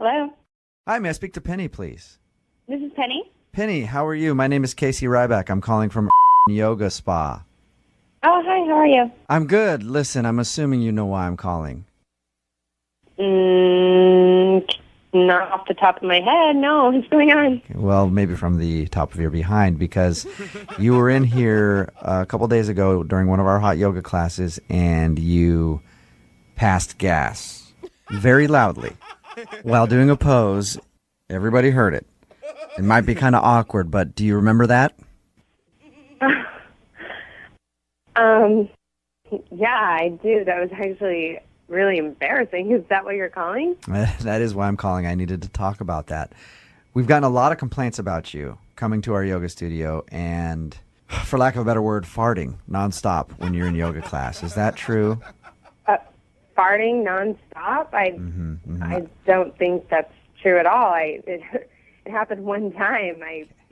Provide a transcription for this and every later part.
Hello, Hi, may I speak to Penny, please? this is Penny. Penny, how are you? My name is Casey Ryback. I'm calling from Yoga Spa. Oh, hi, how are you? I'm good. Listen, I'm assuming you know why I'm calling. Not off the top of my head, no. What's going on? Well, maybe from the top of your behind, because you were in here a couple days ago during one of our hot yoga classes, and you passed gas very loudly while doing a pose. Everybody heard it. It might be kind of awkward, but do you remember that? Yeah, I do. That was actually really embarrassing. Is that what you're calling? That is why I'm calling. I needed to talk about that. We've gotten a lot of complaints about you coming to our yoga studio and, for lack of a better word, farting nonstop when you're in yoga class. Is that true? Farting nonstop? I don't think that's true at all. It happened one time.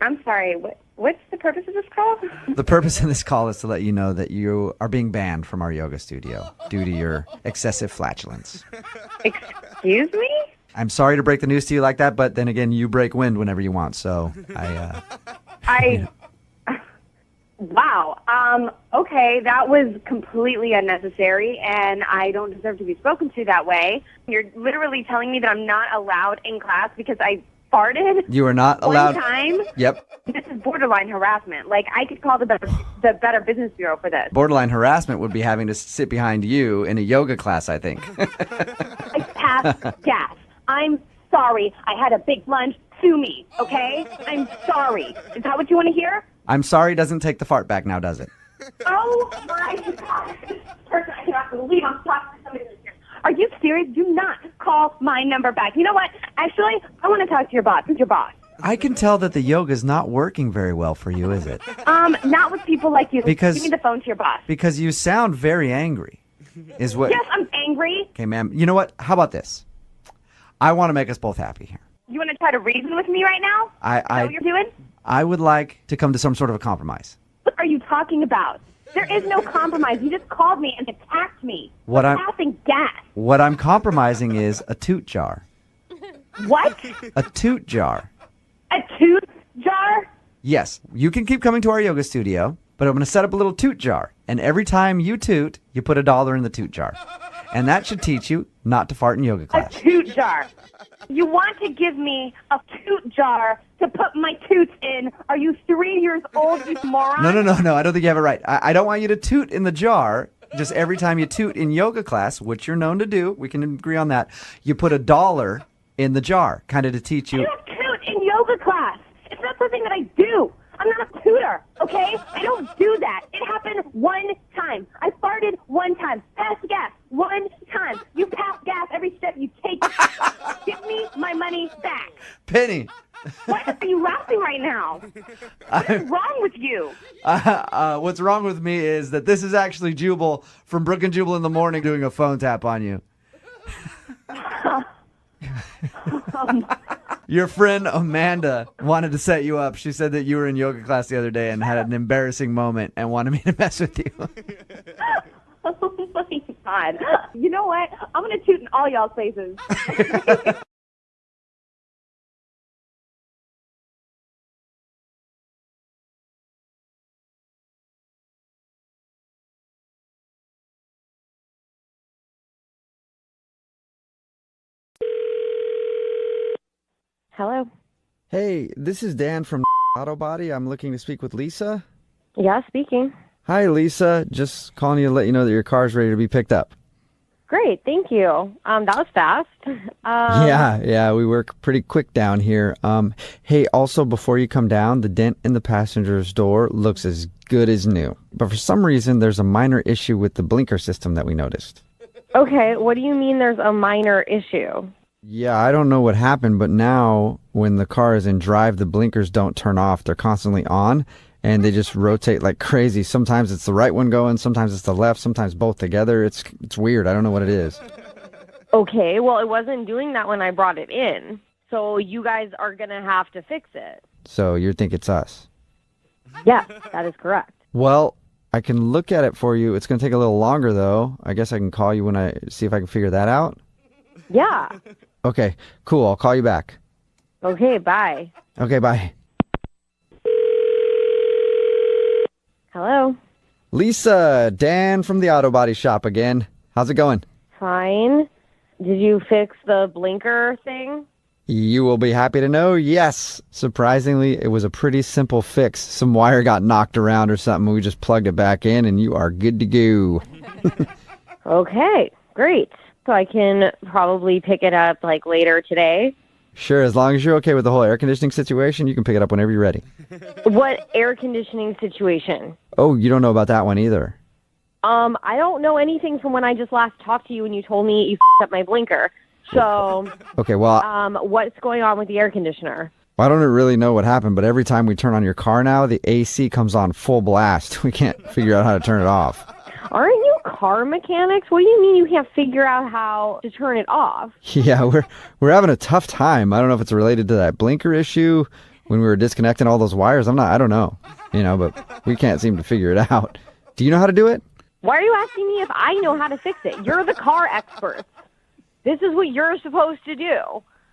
I'm sorry. What's the purpose of this call? The purpose of this call is to let you know that you are being banned from our yoga studio due to your excessive flatulence. Excuse me? I'm sorry to break the news to you like that, but then again, you break wind whenever you want, so Wow. Okay, that was completely unnecessary, and I don't deserve to be spoken to that way. You're literally telling me that I'm not allowed in class because I farted? You are not allowed. One time? Yep. This is borderline harassment. Like, I could call the Better Business Bureau for this. Borderline harassment would be having to sit behind you in a yoga class, I think. I passed gas. I'm sorry. I had a big lunch. Sue me, okay? I'm sorry. Is that what you want to hear? I'm sorry doesn't take the fart back now, does it? Oh, my God. This person, I cannot believe I'm talking to somebody in here. Are you serious? Do not call my number back. You know what? Actually, I want to talk to your boss. Who's your boss? I can tell that the yoga's not working very well for you, is it? Not with people like you. Because, give me the phone to your boss. Because you sound very angry, is what... Yes, I'm angry. Okay, ma'am. You know what? How about this? I want to make us both happy here. You want to try to reason with me right now? Is that what you're doing? I would like to come to some sort of a compromise. What are you talking about? There is no compromise. You just called me and attacked me. Passing gas. What I'm compromising is a toot jar. What? A toot jar. A toot jar? Yes. You can keep coming to our yoga studio, but I'm going to set up a little toot jar. And every time you toot, you put $1 in the toot jar. And that should teach you not to fart in yoga class. A toot jar. You want to give me a toot jar to put my toots in? Are you 3 years old, you moron? No. I don't think you have it right. I don't want you to toot in the jar. Just every time you toot in yoga class, which you're known to do, we can agree on that, you put $1 in the jar, kind of to teach you. I don't toot in yoga class. It's not something that I do. I'm not a tutor, okay? I don't do that. It happened one time. I farted one time. Passed gas one time. You pass gas every step you take. Give me my money back. Penny. Why are you laughing right now? What is wrong with you? What's wrong with me is that this is actually Jubal from Brooke and Jubal in the morning doing a phone tap on you. Your friend Amanda wanted to set you up. She said that you were in yoga class the other day and had an embarrassing moment and wanted me to mess with you. Oh, my God. You know what? I'm going to toot in all y'all's faces. Hello. Hey, this is Dan from Auto Body. I'm looking to speak with Lisa. Yeah, speaking. Hi, Lisa. Just calling you to let you know that your car's ready to be picked up. Great, thank you. That was fast. Yeah, we work pretty quick down here. Hey, also, before you come down, the dent in the passenger's door looks as good as new. But for some reason, there's a minor issue with the blinker system that we noticed. Okay, what do you mean there's a minor issue? Yeah, I don't know what happened, but now when the car is in drive, the blinkers don't turn off. They're constantly on, and they just rotate like crazy. Sometimes it's the right one going, sometimes it's the left, sometimes both together. It's weird. I don't know what it is. Okay, well, it wasn't doing that when I brought it in, so you guys are going to have to fix it. So you think it's us? Yeah, that is correct. Well, I can look at it for you. It's going to take a little longer, though. I guess I can call you when I see if I can figure that out. Yeah. Okay, cool. I'll call you back. Okay, bye. Okay, bye. Hello? Lisa, Dan from the auto body shop again. How's it going? Fine. Did you fix the blinker thing? You will be happy to know, yes. Surprisingly, it was a pretty simple fix. Some wire got knocked around or something. We just plugged it back in, and you are good to go. Okay, great. So I can probably pick it up like later today. Sure, as long as you're okay with the whole air conditioning situation, you can pick it up whenever you're ready. What air conditioning situation? Oh, you don't know about that one either. I don't know anything from when I just last talked to you and you told me you f***ed up my blinker. So, Okay, well, what's going on with the air conditioner? I don't really know what happened, but every time we turn on your car now, the AC comes on full blast. We can't figure out how to turn it off. Aren't you car mechanics? What do you mean you can't figure out how to turn it off? Yeah, we're having a tough time. I don't know if it's related to that blinker issue when we were disconnecting all those wires. I don't know, but we can't seem to figure it out. Do you know how to do it? Why are you asking me if I know how to fix it? You're the car experts. This is what you're supposed to do.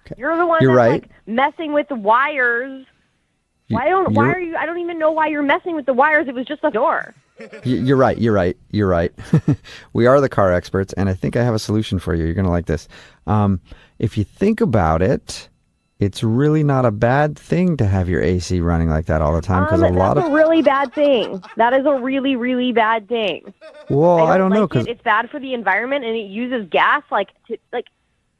Okay. You're the one You're that's right. like messing with the wires. I don't even know why you're messing with the wires. It was just a door. You're right. We are the car experts, and I think I have a solution for you. You're going to like this. If you think about it, it's really not a bad thing to have your AC running like that all the time because that's a really bad thing. That is a really, really bad thing. Well, I don't know because it's bad for the environment and it uses gas.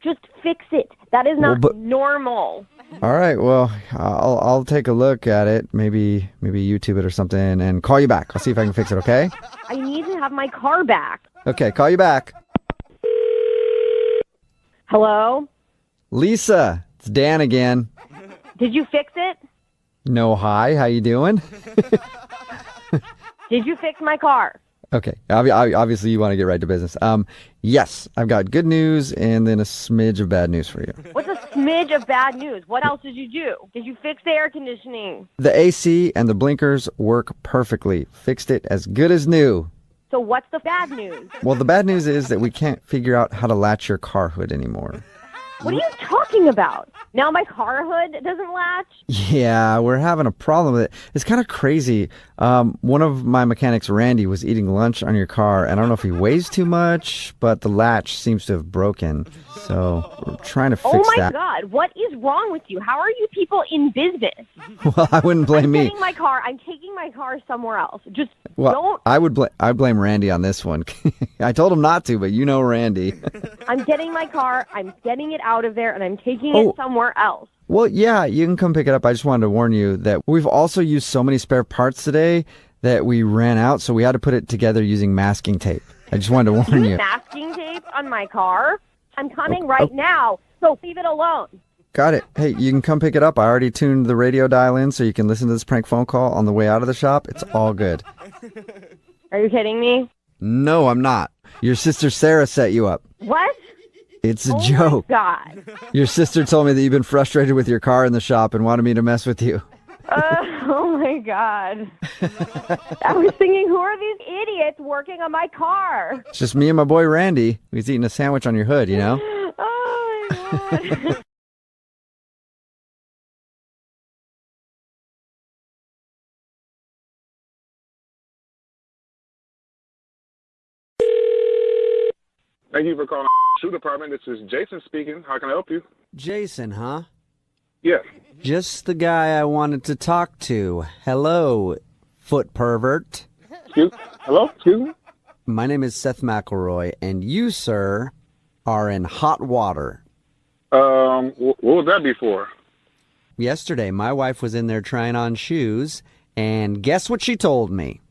Just fix it. That is not normal. All right. Well, I'll take a look at it. Maybe YouTube it or something, and call you back. I'll see if I can fix it. Okay. I need to have my car back. Okay. Call you back. Hello? Lisa, it's Dan again. Did you fix it? No, hi. How you doing? Did you fix my car? Okay. Obviously, you want to get right to business. Yes, I've got good news and then a smidge of bad news for you. What's a smidge of bad news? What else did you do? Did you fix the air conditioning? The AC and the blinkers work perfectly. Fixed it as good as new. So what's the bad news? Well, the bad news is that we can't figure out how to latch your car hood anymore. What are you talking about? Now my car hood doesn't latch? Yeah, we're having a problem with it. It's kind of crazy. One of my mechanics, Randy, was eating lunch on your car, and I don't know if he weighs too much, but the latch seems to have broken. So we're trying to fix that. Oh my God, what is wrong with you? How are you people in business? Well, I wouldn't blame me. I'm taking my car somewhere else. Just don't. I'd blame Randy on this one. I told him not to, but you know Randy. I'm getting my car, I'm getting it out of there, and I'm taking it somewhere else. Well, yeah, you can come pick it up. I just wanted to warn you that we've also used so many spare parts today that we ran out, so we had to put it together using masking tape. I just wanted to warn you. Masking tape on my car? I'm coming right now, so leave it alone. Got it. Hey, you can come pick it up. I already tuned the radio dial in so you can listen to this prank phone call on the way out of the shop. It's all good. Are you kidding me? No, I'm not. Your sister Sarah set you up. What? It's a joke. Oh my God. Your sister told me that you've been frustrated with your car in the shop and wanted me to mess with you. Oh my God. I was thinking, who are these idiots working on my car? It's just me and my boy Randy. He's eating a sandwich on your hood, you know? Oh my God. Thank you for calling Shoe Department. This is Jason speaking. How can I help you? Jason, huh? Yes. Just the guy I wanted to talk to. Hello, foot pervert. Hello? Excuse me? My name is Seth McElroy, and you, sir, are in hot water. What would that be for? Yesterday, my wife was in there trying on shoes, and guess what she told me?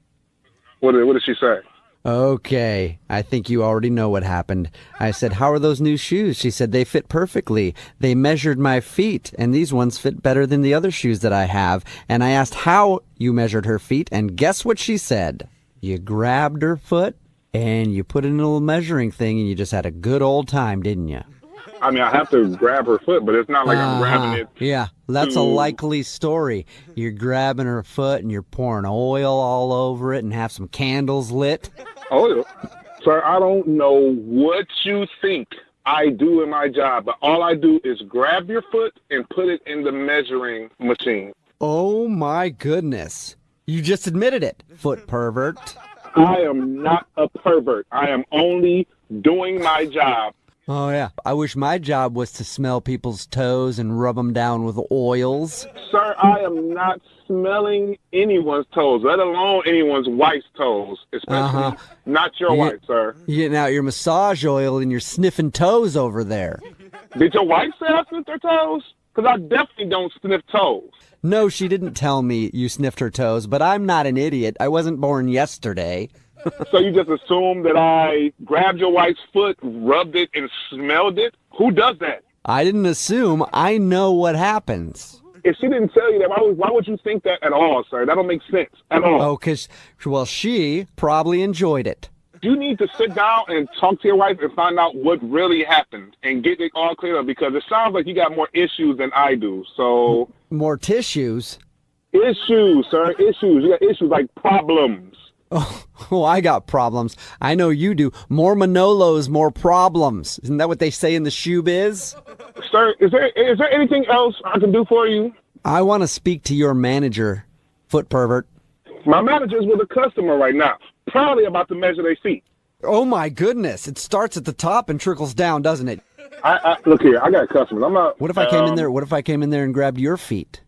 What did she say? Okay, I think you already know what happened. I said, how are those new shoes? She said, they fit perfectly. They measured my feet, and these ones fit better than the other shoes that I have. And I asked how you measured her feet, and guess what she said? You grabbed her foot, and you put it in a little measuring thing, and you just had a good old time, didn't you? I mean, I have to grab her foot, but it's not like I'm grabbing it. Yeah, that's a likely story. You're grabbing her foot, and you're pouring oil all over it, and have some candles lit. Oil? Sir, I don't know what you think I do in my job, but all I do is grab your foot and put it in the measuring machine. Oh, my goodness. You just admitted it, foot pervert. I am not a pervert. I am only doing my job. Oh, yeah. I wish my job was to smell people's toes and rub them down with oils. Sir, I am not smelling anyone's toes, let alone anyone's wife's toes, especially not your wife, sir. You're getting out your massage oil and you're sniffing toes over there. Did your wife say I sniffed her toes? Because I definitely don't sniff toes. No, she didn't tell me you sniffed her toes, but I'm not an idiot. I wasn't born yesterday. So you just assume that I grabbed your wife's foot, rubbed it, and smelled it? Who does that? I didn't assume. I know what happens. If she didn't tell you that, why would you think that at all, sir? That don't make sense at all. Oh, because, well, she probably enjoyed it. You need to sit down and talk to your wife and find out what really happened and get it all cleared up, because it sounds like you got more issues than I do. So more tissues? Issues, sir. Issues. You got issues like problems. Oh, I got problems. I know you do. More Manolos, more problems. Isn't that what they say in the shoe biz? Sir, is there anything else I can do for you? I want to speak to your manager, foot pervert. My manager's with a customer right now, probably about to measure their feet. Oh, my goodness. It starts at the top and trickles down, doesn't it? Look here, I got customers. I'm not. What if I came in there? What if I came in there and grabbed your feet?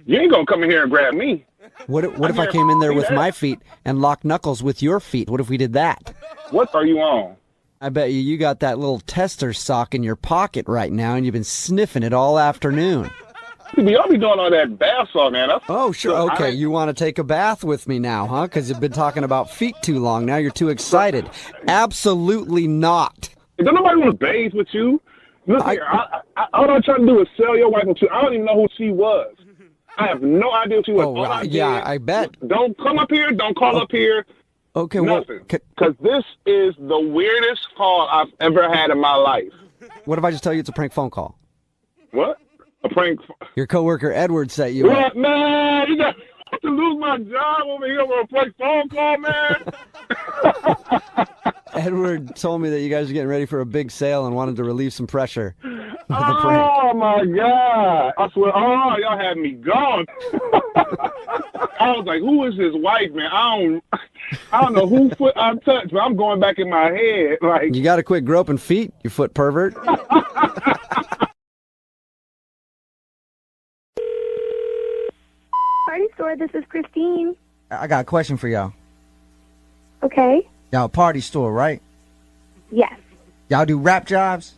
You ain't gonna come in here and grab me. What if I came in there with my feet and locked knuckles with your feet? What if we did that? What are you on? I bet you got that little tester sock in your pocket right now, and you've been sniffing it all afternoon. Y'all be doing all that bath salt, man. Oh, sure. Okay, you want to take a bath with me now, huh? Because you've been talking about feet too long. Now you're too excited. Absolutely not. Don't nobody want to bathe with you. Look here, all I'm trying to do is sell your wife to. I don't even know who she was. I have no idea who she was. Oh, yeah, I bet. Don't come up here. Don't call up here. Okay, nothing. Because this is the weirdest call I've ever had in my life. What if I just tell you it's a prank phone call? What? A prank? Your coworker Edward set you up. What, man? You got to lose my job over here with a prank phone call, man? Edward told me that you guys are getting ready for a big sale and wanted to relieve some pressure. Oh, my God. I swear, y'all had me gone. I was like, who is his wife, man? I don't know who foot I touched, but I'm going back in my head. Like, you got to quit groping feet, you foot pervert. Party store, this is Christine. I got a question for y'all. Okay. Y'all party store, right? Yes. Y'all do rap jobs?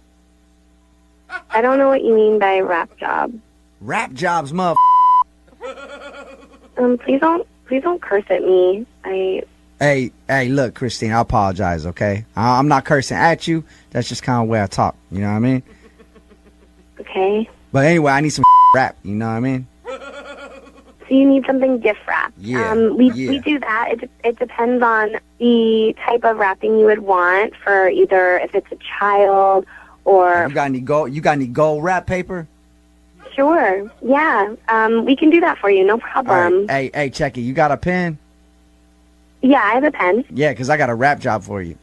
I don't know what you mean by rap job. Rap jobs, mother. Please don't curse at me. Hey, look, Christine, I apologize, okay? I'm not cursing at you. That's just kind of the way I talk, you know what I mean? Okay. But anyway, I need some rap, you know what I mean? So you need something gift wrap. Yeah. We do that. It depends on the type of wrapping you would want for either if it's a child or... You got any gold wrap paper? Sure. Yeah. We can do that for you. No problem. Right. Hey, check it. You got a pen? Yeah, I have a pen. Yeah, because I got a rap job for you.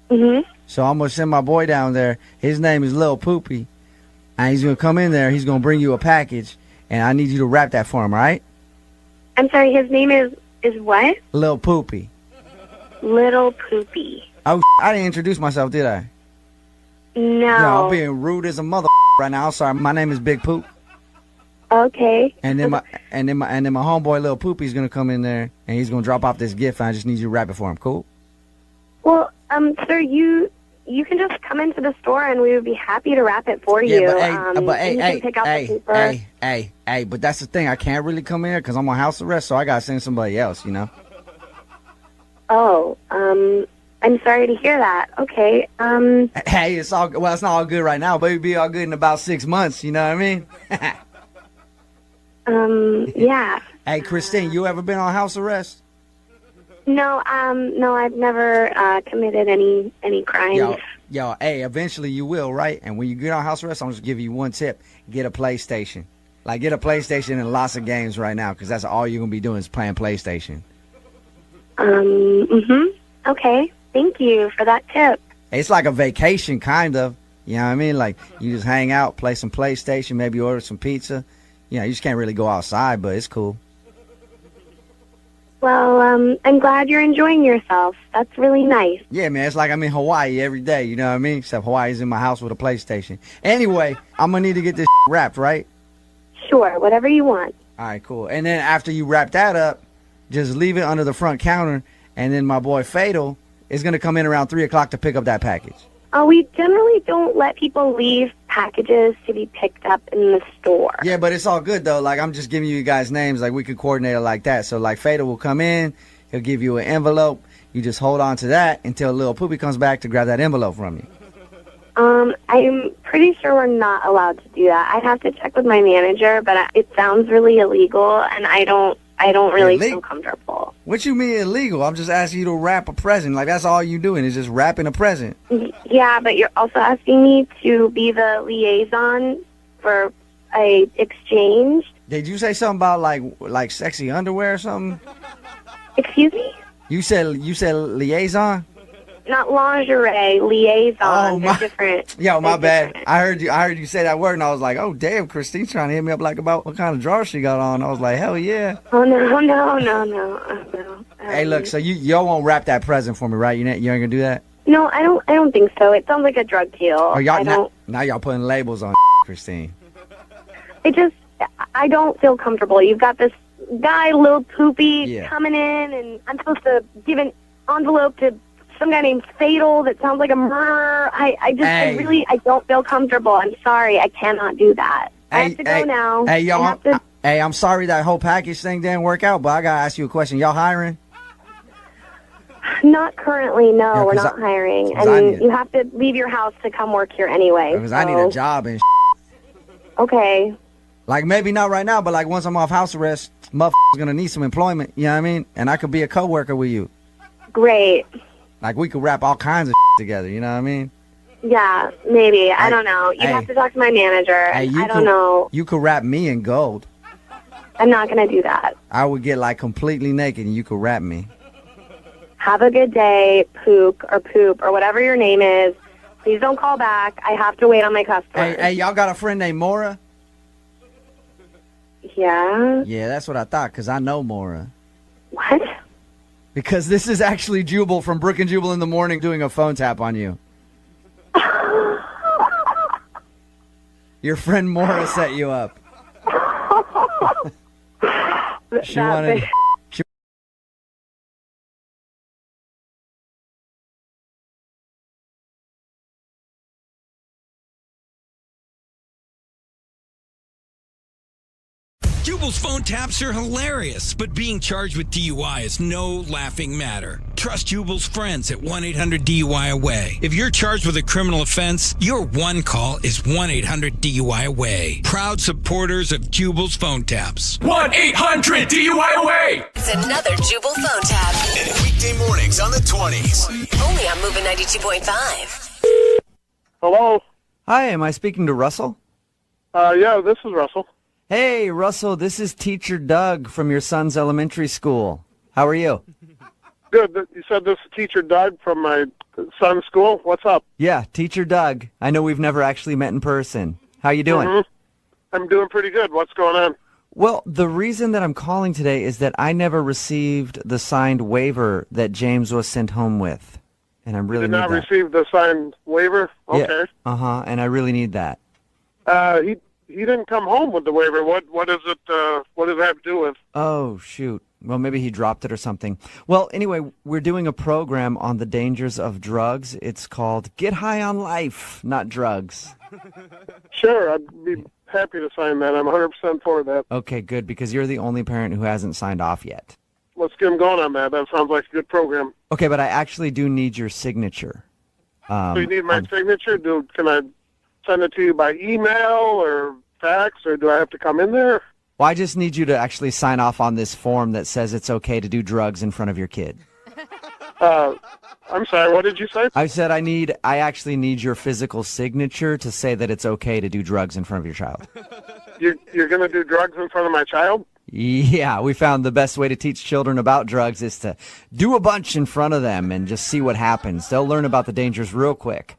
Mm-hmm. So I'm going to send my boy down there. His name is Lil Poopy. And he's going to come in there. He's going to bring you a package. And I need you to wrap that for him, all right? I'm sorry, his name is what? Lil Poopy. Little Poopy. Oh, I didn't introduce myself, did I? No. Yeah, I'm being rude as a mother right now. I'm sorry. My name is Big Poop. Okay. And then my homeboy Lil Poopy's gonna come in there and he's gonna drop off this gift. And I just need you to wrap it for him. Cool? Well, sir, you can just come into the store and we would be happy to wrap it for you. Hey, but that's the thing. I can't really come in here because I'm on house arrest, so I gotta send somebody else, you know? Oh, I'm sorry to hear that. Okay, Hey, it's not all good right now, but it'll be all good in about 6 months, you know what I mean? Yeah. Hey, Christine, you ever been on house arrest? No, I've never committed any crimes. Yo, hey, eventually you will, right? And when you get on house arrest, I'm just giving you one tip. Get a PlayStation. Like, get a PlayStation and lots of games right now, because that's all you're going to be doing is playing PlayStation. Okay. Thank you for that tip. It's like a vacation, kind of. You know what I mean? Like, you just hang out, play some PlayStation, maybe order some pizza. You know, you just can't really go outside, but it's cool. Well, I'm glad you're enjoying yourself. That's really nice. Yeah, man, it's like I'm in Hawaii every day, you know what I mean? Except Hawaii's in my house with a PlayStation. Anyway, I'm going to need to get this wrapped, right? Sure, whatever you want. All right, cool. And then after you wrap that up, just leave it under the front counter, and then my boy Fatal is going to come in around 3 o'clock to pick up that package. We generally don't let people leave packages to be picked up in the store. Yeah, but it's all good, though. Like, I'm just giving you guys names. Like, we could coordinate it like that. So, like, Fatal will come in. He'll give you an envelope. You just hold on to that until Lil Poopy comes back to grab that envelope from you. I'm pretty sure we're not allowed to do that. I'd have to check with my manager, but it sounds really illegal, and I don't really feel comfortable. What you mean illegal? I'm just asking you to wrap a present. Like, that's all you doing is just wrapping a present. Yeah, but you're also asking me to be the liaison for a exchange. Did you say something about like sexy underwear or something? Excuse me? You said liaison? Not lingerie, liaison. Oh, They're different. Yo, my They're bad. I heard you say that word, and I was like, oh, damn, Christine's trying to hit me up like about what kind of drawers she got on. I was like, hell yeah. Oh, no. Hey, look, so y'all won't wrap that present for me, right? You ain't gonna do that? No, I don't think so. It sounds like a drug deal. Oh, y'all now y'all putting labels on Christine. I don't feel comfortable. You've got this guy, Lil Poopy, coming in, and I'm supposed to give an envelope to some guy named Fatal that sounds like a murderer. I don't feel comfortable. I'm sorry. I cannot do that. I have to go now. Hey, yo, I'm sorry that whole package thing didn't work out, but I got to ask you a question. Y'all hiring? Not currently, no. Yeah, we're not hiring. And you have to leave your house to come work here anyway. Because I need a job and Okay. Like, maybe not right now, but like once I'm off house arrest, motherfucker's going to need some employment. You know what I mean? And I could be a coworker with you. Great. Like, we could wrap all kinds of together, you know what I mean? Yeah, maybe. I don't know. You have to talk to my manager. I don't know. You could wrap me in gold. I'm not going to do that. I would get, like, completely naked and you could wrap me. Have a good day, Poop, or whatever your name is. Please don't call back. I have to wait on my customers. Hey, y'all got a friend named Maura? Yeah? Yeah, that's what I thought, because I know Maura. What? Because this is actually Jubal from Brooke and Jubal in the morning doing a phone tap on you. Your friend Maura set you up. She wanted... Jubal's phone taps are hilarious, but being charged with DUI is no laughing matter. Trust Jubal's friends at 1-800-DUI-AWAY. If you're charged with a criminal offense, your one call is 1-800-DUI-AWAY. Proud supporters of Jubal's phone taps. 1-800-DUI-AWAY. It's another Jubal phone tap. Weekday mornings on the 20s. Only on Moving 92.5. Hello? Hi, am I speaking to Russell? Yeah, this is Russell. Hey, Russell, this is Teacher Doug from your son's elementary school. How are you? Good. You said this is Teacher Doug from my son's school? What's up? Yeah, Teacher Doug. I know we've never actually met in person. How you doing? Mm-hmm. I'm doing pretty good. What's going on? Well, the reason that I'm calling today is that I never received the signed waiver that James was sent home with. And I really did need not that. receive the signed waiver? Okay. Yeah. Uh-huh, and I really need that. He didn't come home with the waiver. What is it? What does it have to do with? Oh, shoot. Well, maybe he dropped it or something. Well, anyway, we're doing a program on the dangers of drugs. It's called Get High on Life, not Drugs. Sure, I'd be happy to sign that. I'm 100% for that. Okay, good, because you're the only parent who hasn't signed off yet. Let's get him going on that. That sounds like a good program. Okay, but I actually do need your signature. So you need my signature? Can I send it to you by email or fax, or do I have to come in there? Well, I just need you to actually sign off on this form that says it's okay to do drugs in front of your kid. I'm sorry, what did you say? I said I actually need your physical signature to say that it's okay to do drugs in front of your child. You're going to do drugs in front of my child? Yeah, we found the best way to teach children about drugs is to do a bunch in front of them and just see what happens. They'll learn about the dangers real quick.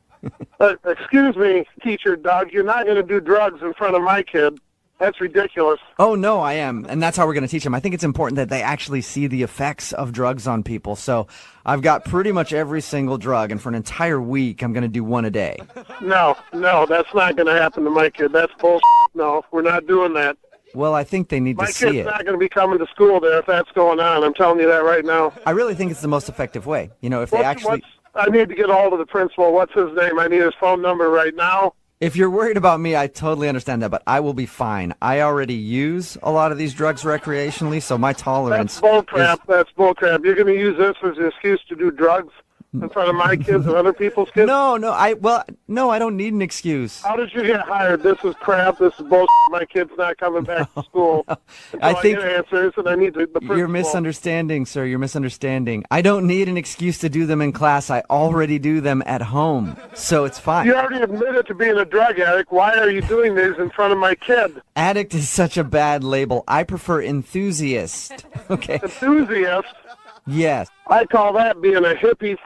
Excuse me, teacher Doug, you're not going to do drugs in front of my kid. That's ridiculous. Oh, no, I am. And that's how we're going to teach them. I think it's important that they actually see the effects of drugs on people. So I've got pretty much every single drug, and for an entire week, I'm going to do one a day. No, that's not going to happen to my kid. That's bullshit. No, we're not doing that. Well, I think they need to see it. My kid's not going to be coming to school there if that's going on. I'm telling you that right now. I really think it's the most effective way. You know, if they actually... I need to get a hold of the principal. What's his name? I need his phone number right now. If you're worried about me, I totally understand that, but I will be fine. I already use a lot of these drugs recreationally, so my tolerance... That's bullcrap. That's bullcrap. You're going to use this as an excuse to do drugs in front of my kids and other people's kids? No, I don't need an excuse. How did you get hired? This is crap. This is bullshit. My kid's not coming back to school. I think get answers, and I need the principal. You're misunderstanding, sir. You're misunderstanding. I don't need an excuse to do them in class. I already do them at home, so it's fine. You already admitted to being a drug addict. Why are you doing these in front of my kid? Addict is such a bad label. I prefer enthusiast. Okay. Enthusiast? Yes. I call that being a hippie.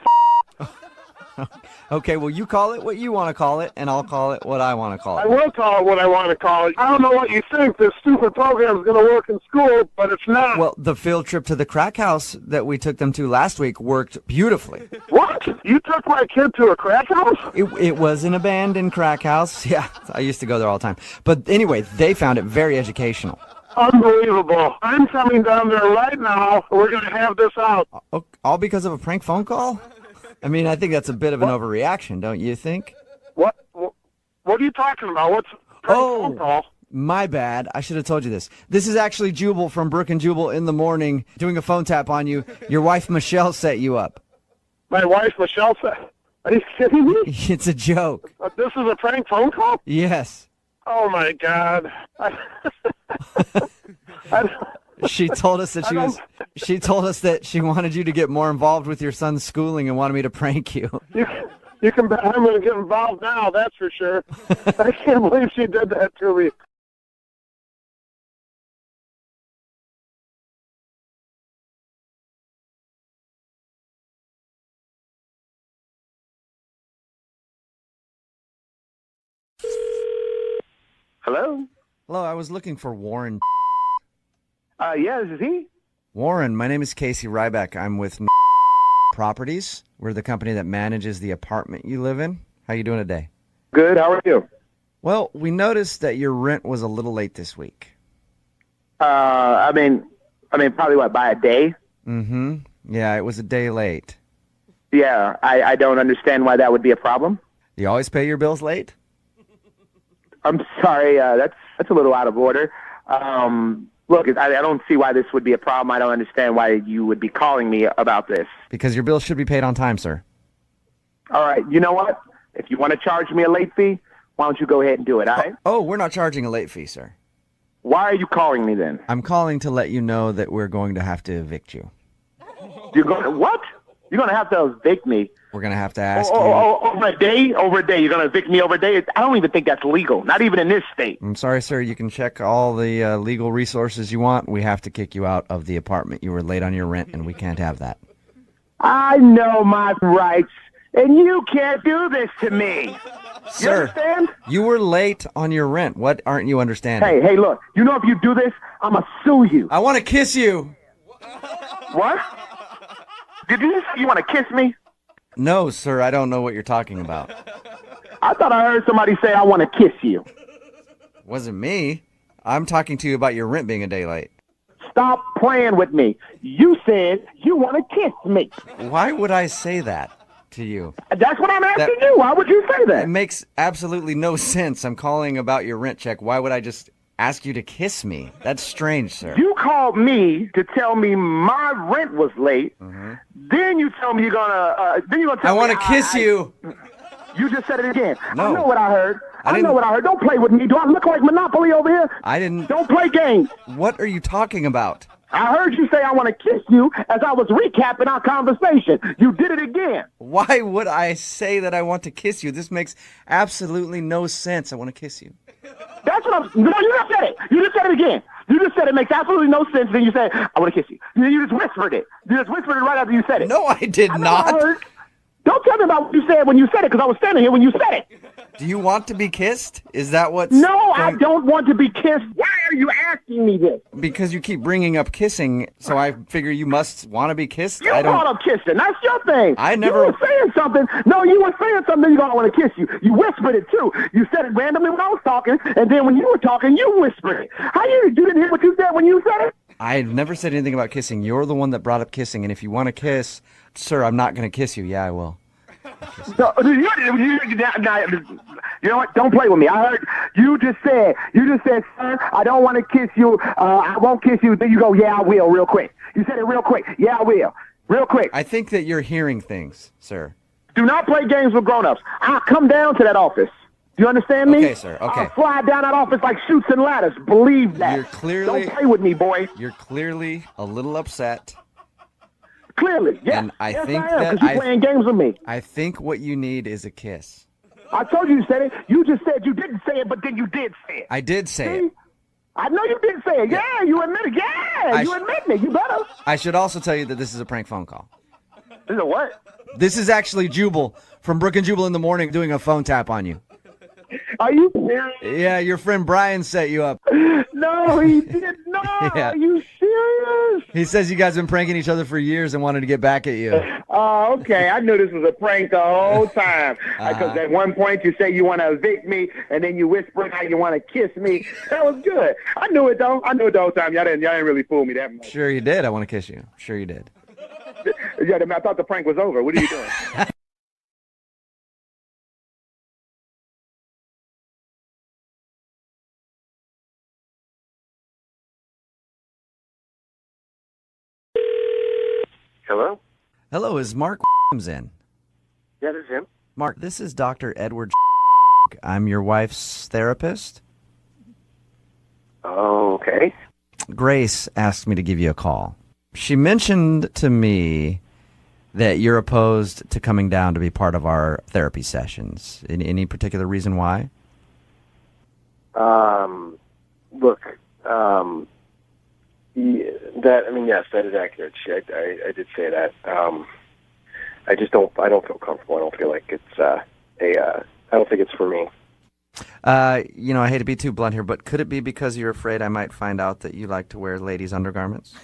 Okay, well, you call it what you want to call it, and I'll call it what I want to call it. I will call it what I want to call it. I don't know what you think. This stupid program is going to work in school, but it's not. Well, the field trip to the crack house that we took them to last week worked beautifully. What? You took my kid to a crack house? It was an abandoned crack house. Yeah, I used to go there all the time. But anyway, they found it very educational. Unbelievable. I'm coming down there right now. We're going to have this out. All because of a prank phone call? I mean, I think that's a bit of an overreaction, don't you think? What are you talking about? What's a prank phone call? My bad. I should have told you this. This is actually Jubal from Brooke and Jubal in the morning doing a phone tap on you. Your wife, Michelle, set you up. My wife, Michelle, said... Are you kidding me? It's a joke. This is a prank phone call? Yes. Oh, my God. She told us that she told us that she wanted you to get more involved with your son's schooling and wanted me to prank you. You can bet I'm going to get involved now, that's for sure. I can't believe she did that to me. Hello? Hello, I was looking for Warren. Yeah, this is he. Warren, my name is Casey Ryback. I'm with Properties. We're the company that manages the apartment you live in. How you doing today? Good. How are you? Well, we noticed that your rent was a little late this week. I mean, probably what, by a day? Mm-hmm. Yeah, it was a day late. Yeah, I don't understand why that would be a problem. Do you always pay your bills late? I'm sorry, that's a little out of order. Look, I don't see why this would be a problem. I don't understand why you would be calling me about this. Because your bills should be paid on time, sir. All right, you know what? If you want to charge me a late fee, why don't you go ahead and do it, all right? Oh, we're not charging a late fee, sir. Why are you calling me then? I'm calling to let you know that we're going to have to evict you. You're going to what? You're going to have to evict me. We're going to have to ask you. Over a day? Over a day. You're going to evict me over a day? I don't even think that's legal. Not even in this state. I'm sorry, sir. You can check all the legal resources you want. We have to kick you out of the apartment. You were late on your rent, and we can't have that. I know my rights, and you can't do this to me. Sir, you understand? You were late on your rent. What aren't you understanding? Hey, look. You know if you do this, I'm going to sue you. I want to kiss you. What? Did you say you want to kiss me? No, sir, I don't know what you're talking about. I thought I heard somebody say I want to kiss you. Wasn't me. I'm talking to you about your rent being a day late. Stop playing with me. You said you want to kiss me. Why would I say that to you? That's what I'm asking you. Why would you say that? It makes absolutely no sense. I'm calling about your rent check. Why would I just ask you to kiss me? That's strange, sir. You called me to tell me my rent was late. Mm-hmm. Then you tell me you're gonna. Then you're gonna tell me I want to kiss you. You just said it again. No. I know what I heard. I know what I heard. Don't play with me. Do I look like Monopoly over here? I didn't. Don't play games. What are you talking about? I heard you say I want to kiss you as I was recapping our conversation. You did it again. Why would I say that I want to kiss you? This makes absolutely no sense. I want to kiss you. That's what I'm... No, you just said it. You just said it again. You just said it makes absolutely no sense. Then you said, I want to kiss you. You just whispered it. You just whispered it right after you said it. No, I did not. Don't tell me about what you said when you said it, because I was standing here when you said it. Do you want to be kissed? Is that what's... No, I don't want to be kissed. Why are you asking me this? Because you keep bringing up kissing, so I figure you must want to be kissed. You brought up kissing. That's your thing. I never... You were saying something. No, you were saying something you don't want to kiss you. You whispered it, too. You said it randomly when I was talking, and then when you were talking, you whispered it. How you didn't hear what you said when you said it? I've never said anything about kissing. You're the one that brought up kissing, and if you want to kiss, sir, I'm not going to kiss you. Yeah, I will. No, you know what? Don't play with me. I heard you just said, sir, I don't want to kiss you. I won't kiss you. Then you go, yeah, I will, real quick. You said it real quick. Yeah, I will. Real quick. I think that you're hearing things, sir. Do not play games with grown-ups. I'll come down to that office. Do you understand me? Okay, sir. Okay. I'll fly down that office like chutes and ladders. Believe that. You're clearly... Don't play with me, boy. You're clearly a little upset. Clearly, yes. And I think I am, that because you're playing games with me. I think what you need is a kiss. I told you said it. You just said you didn't say it, but then you did say it. I did say it. I know you did say it. Yeah, you admit it. Yeah, you admit it. You better. I should also tell you that this is a prank phone call. This is a what? This is actually Jubal from Brooke and Jubal in the morning doing a phone tap on you. Are you serious? Yeah, your friend Brian set you up. No, he did not. Yeah. Are you serious? He says you guys have been pranking each other for years and wanted to get back at you. Oh, okay. I knew this was a prank the whole time. Because at one point you say you want to evict me, and then you whisper how you want to kiss me. That was good. I knew it, though. I knew it the whole time. Y'all didn't really fool me that much. Sure you did. I want to kiss you. Sure you did. Yeah, I thought the prank was over. What are you doing? Hello? Hello, is Mark in? Yeah, this is him. Mark, this is Dr. Edward. I'm your wife's therapist. Oh, okay. Grace asked me to give you a call. She mentioned to me that you're opposed to coming down to be part of our therapy sessions. Any particular reason why? Look, yes, that is accurate. I did say that. I don't feel comfortable. I don't feel like it's I don't think it's for me. I hate to be too blunt here, but could it be because you're afraid I might find out that you like to wear ladies' undergarments?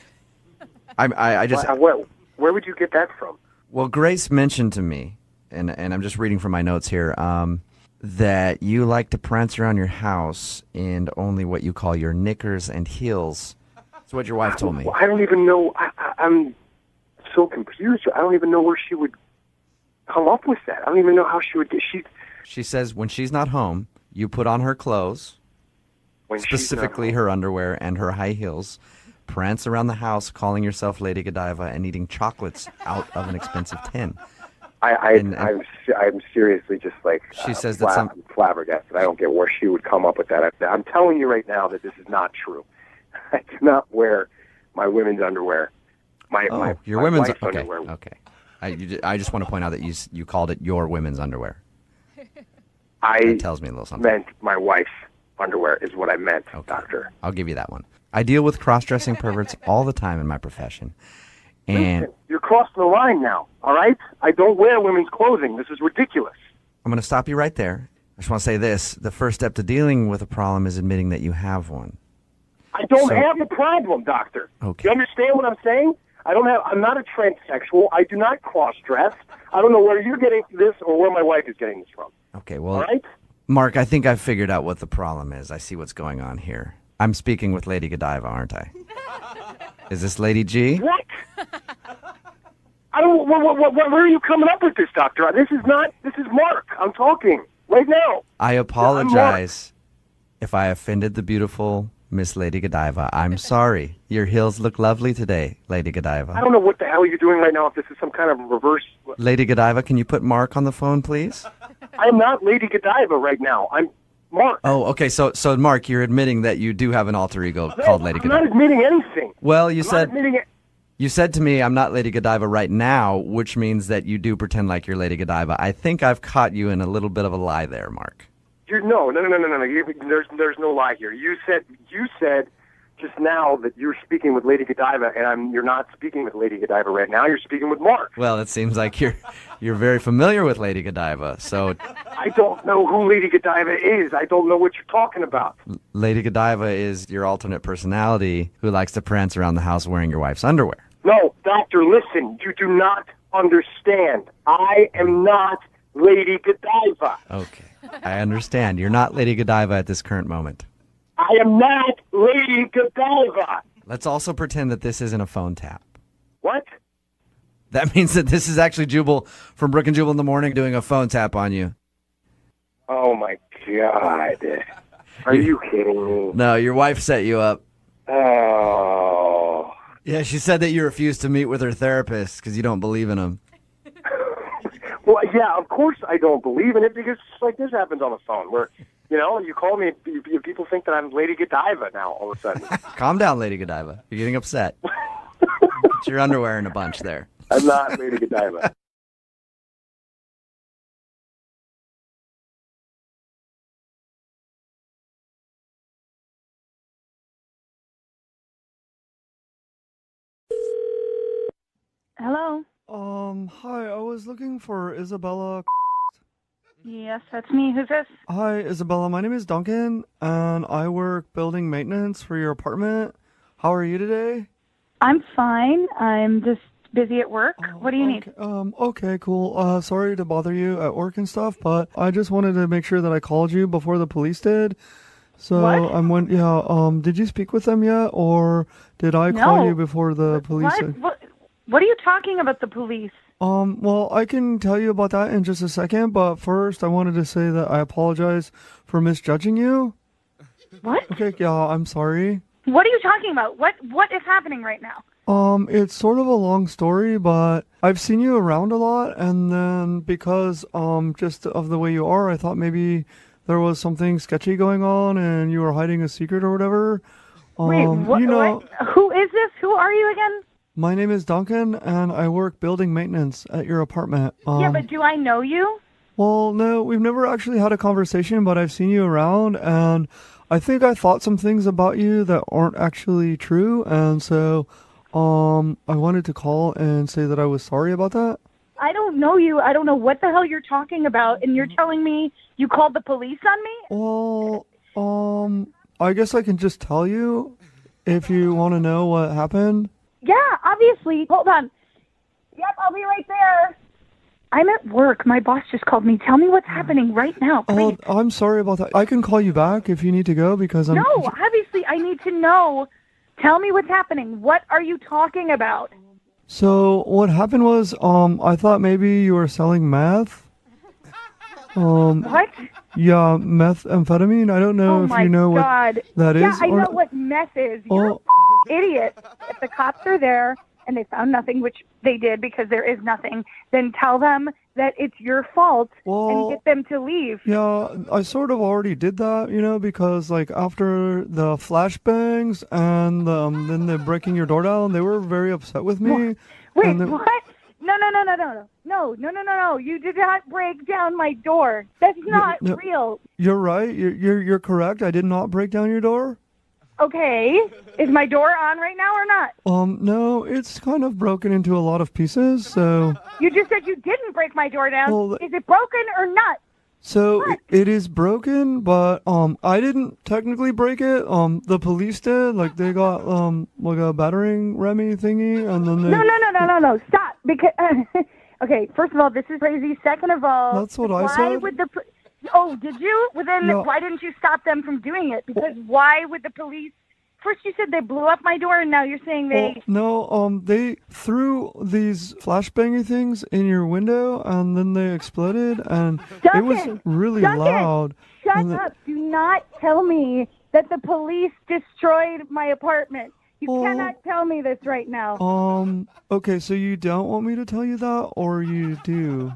Where would you get that from? Well, Grace mentioned to me, and I'm just reading from my notes here, that you like to prance around your house in only what you call your knickers and heels. That's what your wife told me. Well, I don't even know. I'm so confused. I don't even know where she would come up with that. I don't even know how she would get. She says when she's not home, you put on her clothes, specifically her underwear and her high heels, prance around the house calling yourself Lady Godiva and eating chocolates out of an expensive tin. I'm seriously just like she says that I'm flabbergasted. I don't get where she would come up with that. I'm telling you right now that this is not true. I do not wear my women's underwear. Your women's wife's underwear. Okay. I just want to point out that you called it your women's underwear. That tells me a little something. Meant my wife's underwear is what I meant, okay. Doctor. I'll give you that one. I deal with cross-dressing perverts all the time in my profession. And listen, you're crossing the line now, all right? I don't wear women's clothing. This is ridiculous. I'm going to stop you right there. I just want to say this. The first step to dealing with a problem is admitting that you have one. I don't have a problem, Doctor. Okay. You understand what I'm saying? I'm not a transsexual. I do not cross-dress. I don't know where you're getting this or where my wife is getting this from. Okay, well, all right? Mark, I think I've figured out what the problem is. I see what's going on here. I'm speaking with Lady Godiva, aren't I? Is this Lady G? What? I don't. Where are you coming up with this, Doctor? This is Mark. I'm talking right now. I apologize if I offended the beautiful Miss Lady Godiva. I'm sorry. Your heels look lovely today, Lady Godiva. I don't know what the hell you're doing right now. If this is some kind of reverse. Lady Godiva, can you put Mark on the phone, please? I'm not Lady Godiva right now. I'm Mark. Oh, okay. So Mark, you're admitting that you do have an alter ego called Lady Godiva. I'm not admitting anything. Well, you said to me, I'm not Lady Godiva right now, which means that you do pretend like you're Lady Godiva. I think I've caught you in a little bit of a lie there, Mark. No. There's no lie here. You said just now that you're speaking with Lady Godiva, and you're not speaking with Lady Godiva right now. You're speaking with Mark. Well, it seems like you're very familiar with Lady Godiva. So I don't know who Lady Godiva is. I don't know what you're talking about. Lady Godiva is your alternate personality who likes to prance around the house wearing your wife's underwear. No, Doctor, listen. You do not understand. I am not Lady Godiva. Okay, I understand. You're not Lady Godiva at this current moment. I am not Lady Godiva. Let's also pretend that this isn't a phone tap. What? That means that this is actually Jubal from Brooke and Jubal in the morning doing a phone tap on you. Oh, my God. Are you kidding me? No, your wife set you up. Oh. Yeah, she said that you refused to meet with her therapist because you don't believe in him. Well, yeah, of course I don't believe in it because like this happens on the phone where, you call me, people think that I'm Lady Godiva now all of a sudden. Calm down, Lady Godiva. You're getting upset. It's your underwear in a bunch there. I'm not Lady Godiva. Hello? Hi, I was looking for Isabella. Yes, that's me. Who's this? Hi, Isabella. My name is Duncan, and I work building maintenance for your apartment. How are you today? I'm fine. I'm just busy at work. What do you need? Okay, cool. Sorry to bother you at work and stuff, but I just wanted to make sure that I called you before the police did. So What? did you speak with them yet, or did I call you before the police? What are you talking about, the police? Well, I can tell you about that in just a second, but first I wanted to say that I apologize for misjudging you. What? Okay, yeah, I'm sorry. What are you talking about? What is happening right now? It's sort of a long story, but I've seen you around a lot, and then because just of the way you are, I thought maybe there was something sketchy going on and you were hiding a secret or whatever. Wait, what? Who is this? Who are you again? My name is Duncan, and I work building maintenance at your apartment. Yeah, but do I know you? Well, no, we've never actually had a conversation, but I've seen you around, and I think I thought some things about you that aren't actually true, and so I wanted to call and say that I was sorry about that. I don't know you. I don't know what the hell you're talking about, and you're telling me you called the police on me? Well, I guess I can just tell you if you want to know what happened. Yeah, obviously. Hold on. Yep, I'll be right there. I'm at work. My boss just called me. Tell me what's happening right now, please. I'm sorry about that. I can call you back if you need to go because I'm... No, obviously I need to know. Tell me what's happening. What are you talking about? So what happened was I thought maybe you were selling meth. What? Yeah, methamphetamine. I don't know if you know what that is. Yeah, I know what meth is. You're an idiot. If the cops are there and they found nothing, which they did because there is nothing, then tell them that it's your fault and get them to leave. Yeah, I sort of already did that, because like after the flashbangs and then the breaking your door down, they were very upset with me. Wait, what? No. You did not break down my door. That's not real. You're right. You're correct. I did not break down your door. Okay. Is my door on right now or not? No, it's kind of broken into a lot of pieces, so... You just said you didn't break my door down. Well, is it broken or not? So it is broken, but I didn't technically break it. The police did. Like they got like a battering Remy thingy, and then they... No. Stop. Because okay, first of all, this is crazy. Second of all, that's what I said. Why would the... Oh, did you? Well, then why didn't you stop them from doing it? Because why would the police... First you said they blew up my door, and now you're saying they... No, they threw these flashbangy things in your window, and then they exploded, and it was really loud. Shut up. Do not tell me that the police destroyed my apartment. You cannot tell me this right now. Okay, so you don't want me to tell you that, or you do?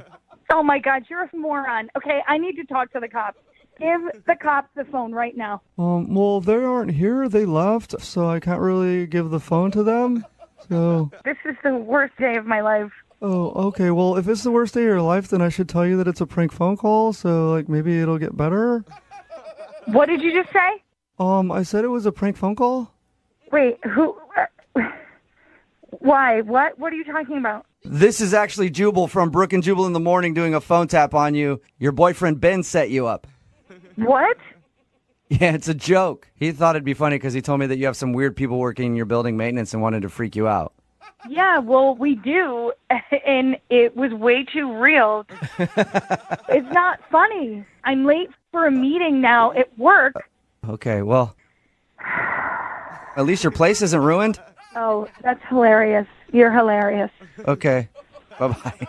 Oh, my God, you're a moron. Okay, I need to talk to the cops. Give the cops the phone right now. Well, they aren't here. They left, so I can't really give the phone to them. So this is the worst day of my life. Oh, okay. Well, if it's the worst day of your life, then I should tell you that it's a prank phone call, so like maybe it'll get better. What did you just say? I said it was a prank phone call. Wait, who? Why? What? What are you talking about? This is actually Jubal from Brooke and Jubal in the morning doing a phone tap on you. Your boyfriend Ben set you up. What? Yeah, it's a joke. He thought it'd be funny because he told me that you have some weird people working in your building maintenance and wanted to freak you out. Yeah, well, we do, and it was way too real. It's not funny. I'm late for a meeting now at work. Okay, well, at least your place isn't ruined. Oh, that's hilarious. You're hilarious. Okay, bye-bye.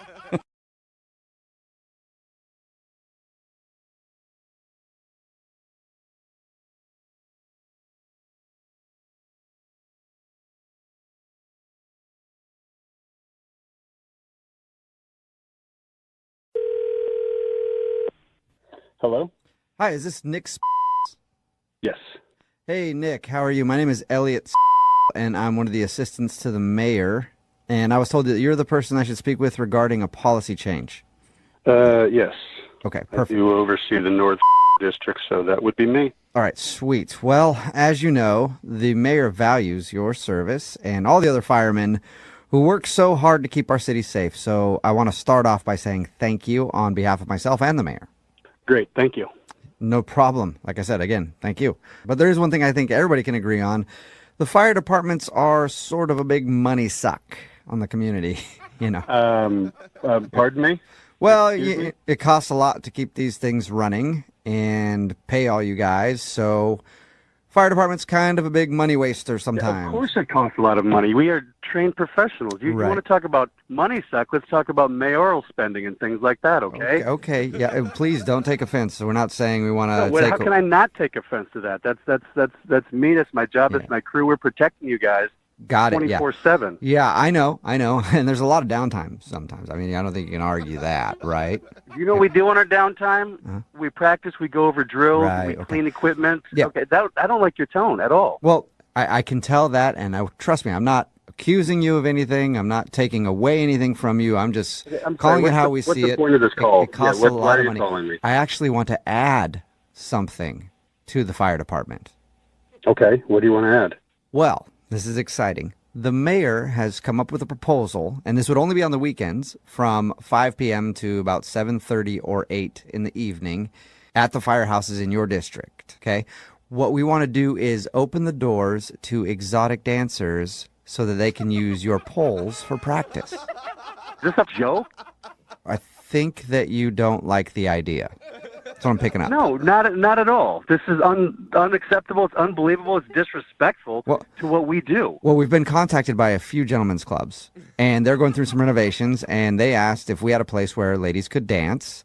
Hello? Hi, is this Nick? Yes. Hey, Nick, how are you? My name is Elliot, and I'm one of the assistants to the mayor. And I was told that you're the person I should speak with regarding a policy change. Yes. Okay, perfect. You oversee the North District, so that would be me. All right, sweet. Well, as you know, the mayor values your service and all the other firemen who work so hard to keep our city safe. So I want to start off by saying thank you on behalf of myself and the mayor. Great, thank you. No problem. Like I said, again, thank you. But there is one thing I think everybody can agree on. The fire departments are sort of a big money suck on the community, you know. Pardon me? Well, it costs a lot to keep these things running and pay all you guys. So fire department's kind of a big money waster sometimes. Of course it costs a lot of money. We are trained professionals. You Right. want to talk about money suck, let's talk about mayoral spending and things like that, okay? Okay. Yeah, please don't take offense. We're not saying we want to How can I not take offense to that? That's me. That's my job. That's my crew. We're protecting you guys. Got it. Yeah. 24/7. Yeah, I know. And there's a lot of downtime sometimes. I mean, I don't think you can argue that, right? You know what we do on our downtime? We practice, we go over drills, Right, we clean equipment. Yeah. Okay, I don't like your tone at all. Well, I can tell that, and trust me, I'm not accusing you of anything. I'm not taking away anything from you. I'm just calling it how we see it. What's the point of this call? It costs Yeah, a why lot are of you money. calling me? I actually want to add something to the fire department. Okay, what do you want to add? Well, this is exciting. The mayor has come up with a proposal, and this would only be on the weekends from 5 p.m. to about 7:30 or 8 in the evening at the firehouses in your district, okay? What we want to do is open the doors to exotic dancers so that they can use your poles for practice. Is this a joke? I think that you don't like the idea. That's what I'm picking up. No, not at all. This is unacceptable. It's unbelievable. It's disrespectful to what we do. Well, we've been contacted by a few gentlemen's clubs, and they're going through some renovations, and they asked if we had a place where ladies could dance,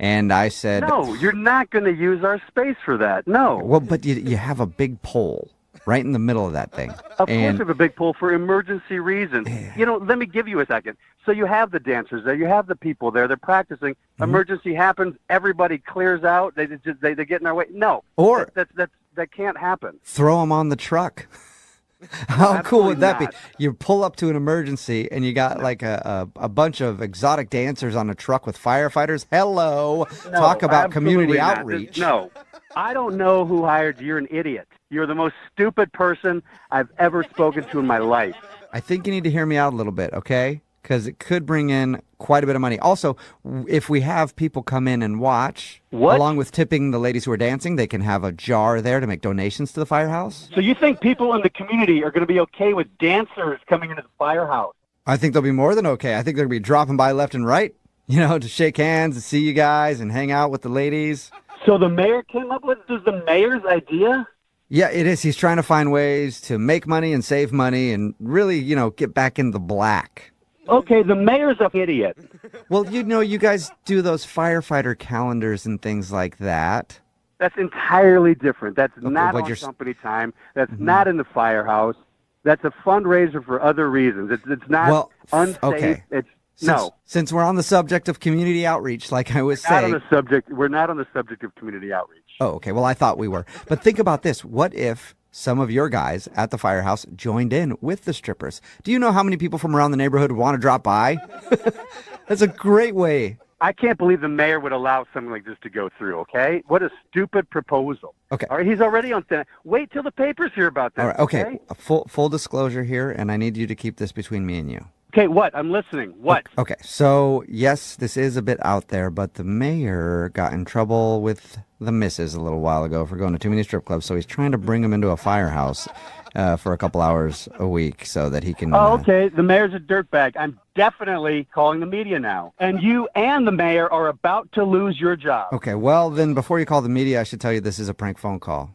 and I said... No, you're not going to use our space for that. No. Well, but you have a big pole right in the middle of that thing. Of course we have a big pool for emergency reasons. Let me give you a second. So you have the dancers there. You have the people there. They're practicing. Emergency happens. Everybody clears out. They get in their way. No. Or that can't happen. Throw them on the truck. How cool would that not. be? You pull up to an emergency and you got like a bunch of exotic dancers on a truck with firefighters. Hello. No, Talk about community absolutely not. outreach. No. I don't know who hired you. You're an idiot. You're the most stupid person I've ever spoken to in my life. I think you need to hear me out a little bit, okay? Because it could bring in quite a bit of money. Also, if we have people come in and watch, along with tipping the ladies who are dancing, they can have a jar there to make donations to the firehouse. So you think people in the community are going to be okay with dancers coming into the firehouse? I think they'll be more than okay. I think they're going to be dropping by left and right, to shake hands and see you guys and hang out with the ladies. So the mayor came up with this? The mayor's idea? Yeah, it is. He's trying to find ways to make money and save money and really, get back in the black. Okay, the mayor's an idiot. Well, you guys do those firefighter calendars and things like that. That's entirely different. That's not but on you're... company time. That's not in the firehouse. That's a fundraiser for other reasons. It's not unsafe. Okay. Since we're on the subject of community outreach, like I was saying. We're not on the subject of community outreach. Oh, okay. Well, I thought we were. But think about this. What if some of your guys at the firehouse joined in with the strippers? Do you know how many people from around the neighborhood want to drop by? That's a great way I can't believe the mayor would allow something like this to go through, okay? What a stupid proposal. Okay. All right, he's already on thin. Wait till the papers hear about this. All right, okay. A full disclosure here, and I need you to keep this between me and you. Okay, what? I'm listening. What? Okay, so yes, this is a bit out there, but the mayor got in trouble with the missus a little while ago for going to too many strip clubs, so he's trying to bring him into a firehouse for a couple hours a week so that he can... Oh, okay. The mayor's a dirtbag. I'm definitely calling the media now. And you and the mayor are about to lose your job. Okay, well, then before you call the media, I should tell you this is a prank phone call.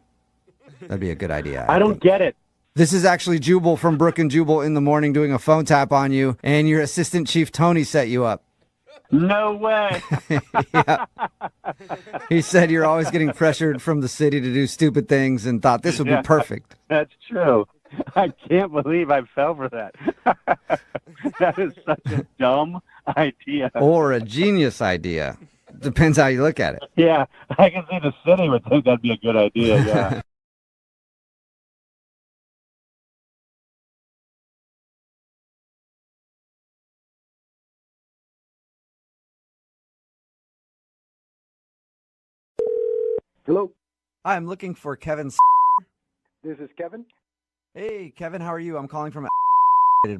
That'd be a good idea. I don't get it. This is actually Jubal from Brooke and Jubal in the morning doing a phone tap on you, and your assistant chief Tony set you up. No way. Yeah. He said you're always getting pressured from the city to do stupid things and thought this would be perfect. That's true. I can't believe I fell for that. That is such a dumb idea. Or a genius idea. Depends how you look at it. Yeah, I can see the city would think that'd be a good idea, yeah. Hello. Hi, I'm looking for Kevin. This is Kevin. Hey, Kevin, how are you? I'm calling from...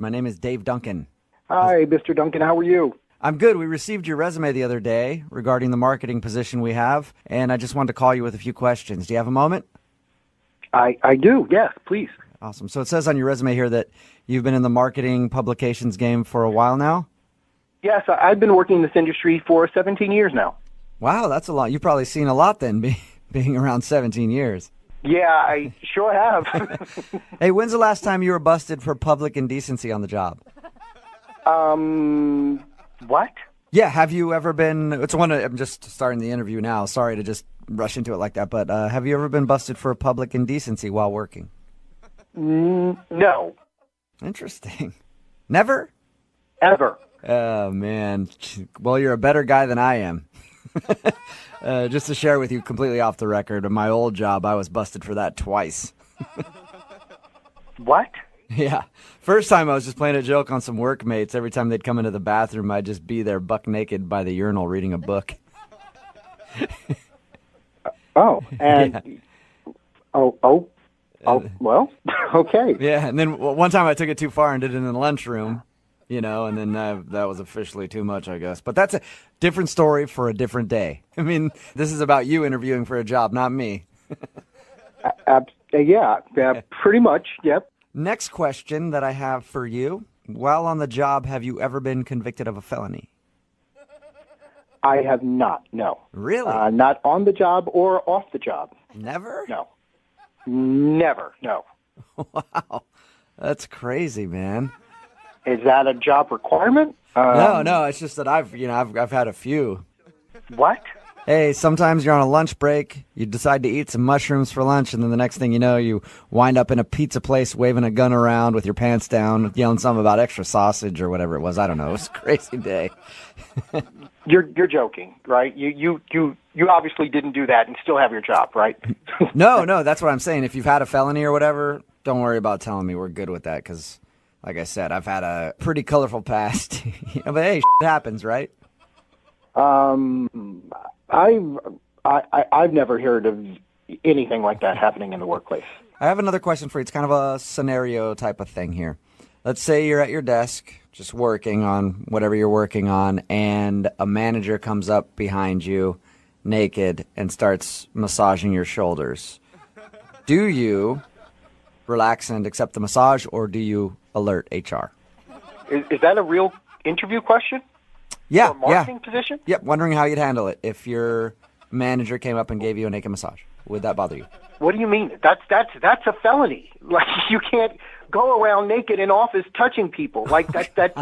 My name is Dave Duncan. Hi, Mr. Duncan. How are you? I'm good. We received your resume the other day regarding the marketing position we have, and I just wanted to call you with a few questions. Do you have a moment? I do. Yes, please. Awesome. So it says on your resume here that you've been in the marketing publications game for a while now? Yes, I've been working in this industry for 17 years now. Wow, that's a lot. You've probably seen a lot then, being around 17 years. Yeah, I sure have. Hey, when's the last time you were busted for public indecency on the job? What? Yeah, have you ever been... I'm just starting the interview now. Sorry to just rush into it like that, but have you ever been busted for public indecency while working? No. Interesting. Never? Ever. Oh, man. Well, you're a better guy than I am. Just to share with you completely off the record, in my old job, I was busted for that twice. What? Yeah. First time I was just playing a joke on some workmates. Every time they'd come into the bathroom, I'd just be there buck naked by the urinal reading a book. Oh, and... Yeah. Oh, well, okay. Yeah, and then one time I took it too far and did it in the lunchroom. And then that was officially too much, I guess. But that's a different story for a different day. I mean, this is about you interviewing for a job, not me. Yeah, pretty much, yep. Next question that I have for you. While on the job, have you ever been convicted of a felony? I have not, no. Really? Not on the job or off the job. Never? No. Never, no. Wow. That's crazy, man. Is that a job requirement? No. It's just that I've had a few. What? Hey, sometimes you're on a lunch break. You decide to eat some mushrooms for lunch, and then the next thing you know, you wind up in a pizza place waving a gun around with your pants down, yelling something about extra sausage or whatever it was. I don't know. It was a crazy day. You're joking, right? You obviously didn't do that and still have your job, right? No. That's what I'm saying. If you've had a felony or whatever, don't worry about telling me. We're good with that because. Like I said, I've had a pretty colorful past. But hey, shit happens, right? I've never heard of anything like that happening in the workplace. I have another question for you. It's kind of a scenario type of thing here. Let's say you're at your desk just working on whatever you're working on, and a manager comes up behind you naked and starts massaging your shoulders. Do you relax and accept the massage, or do you alert HR? Is that a real interview question? Yeah, for a marketing position? Yep, wondering how you'd handle it if your manager came up and gave you a naked massage. Would that bother you? What do you mean? That's a felony. Like, you can't go around naked in office touching people. Like, that's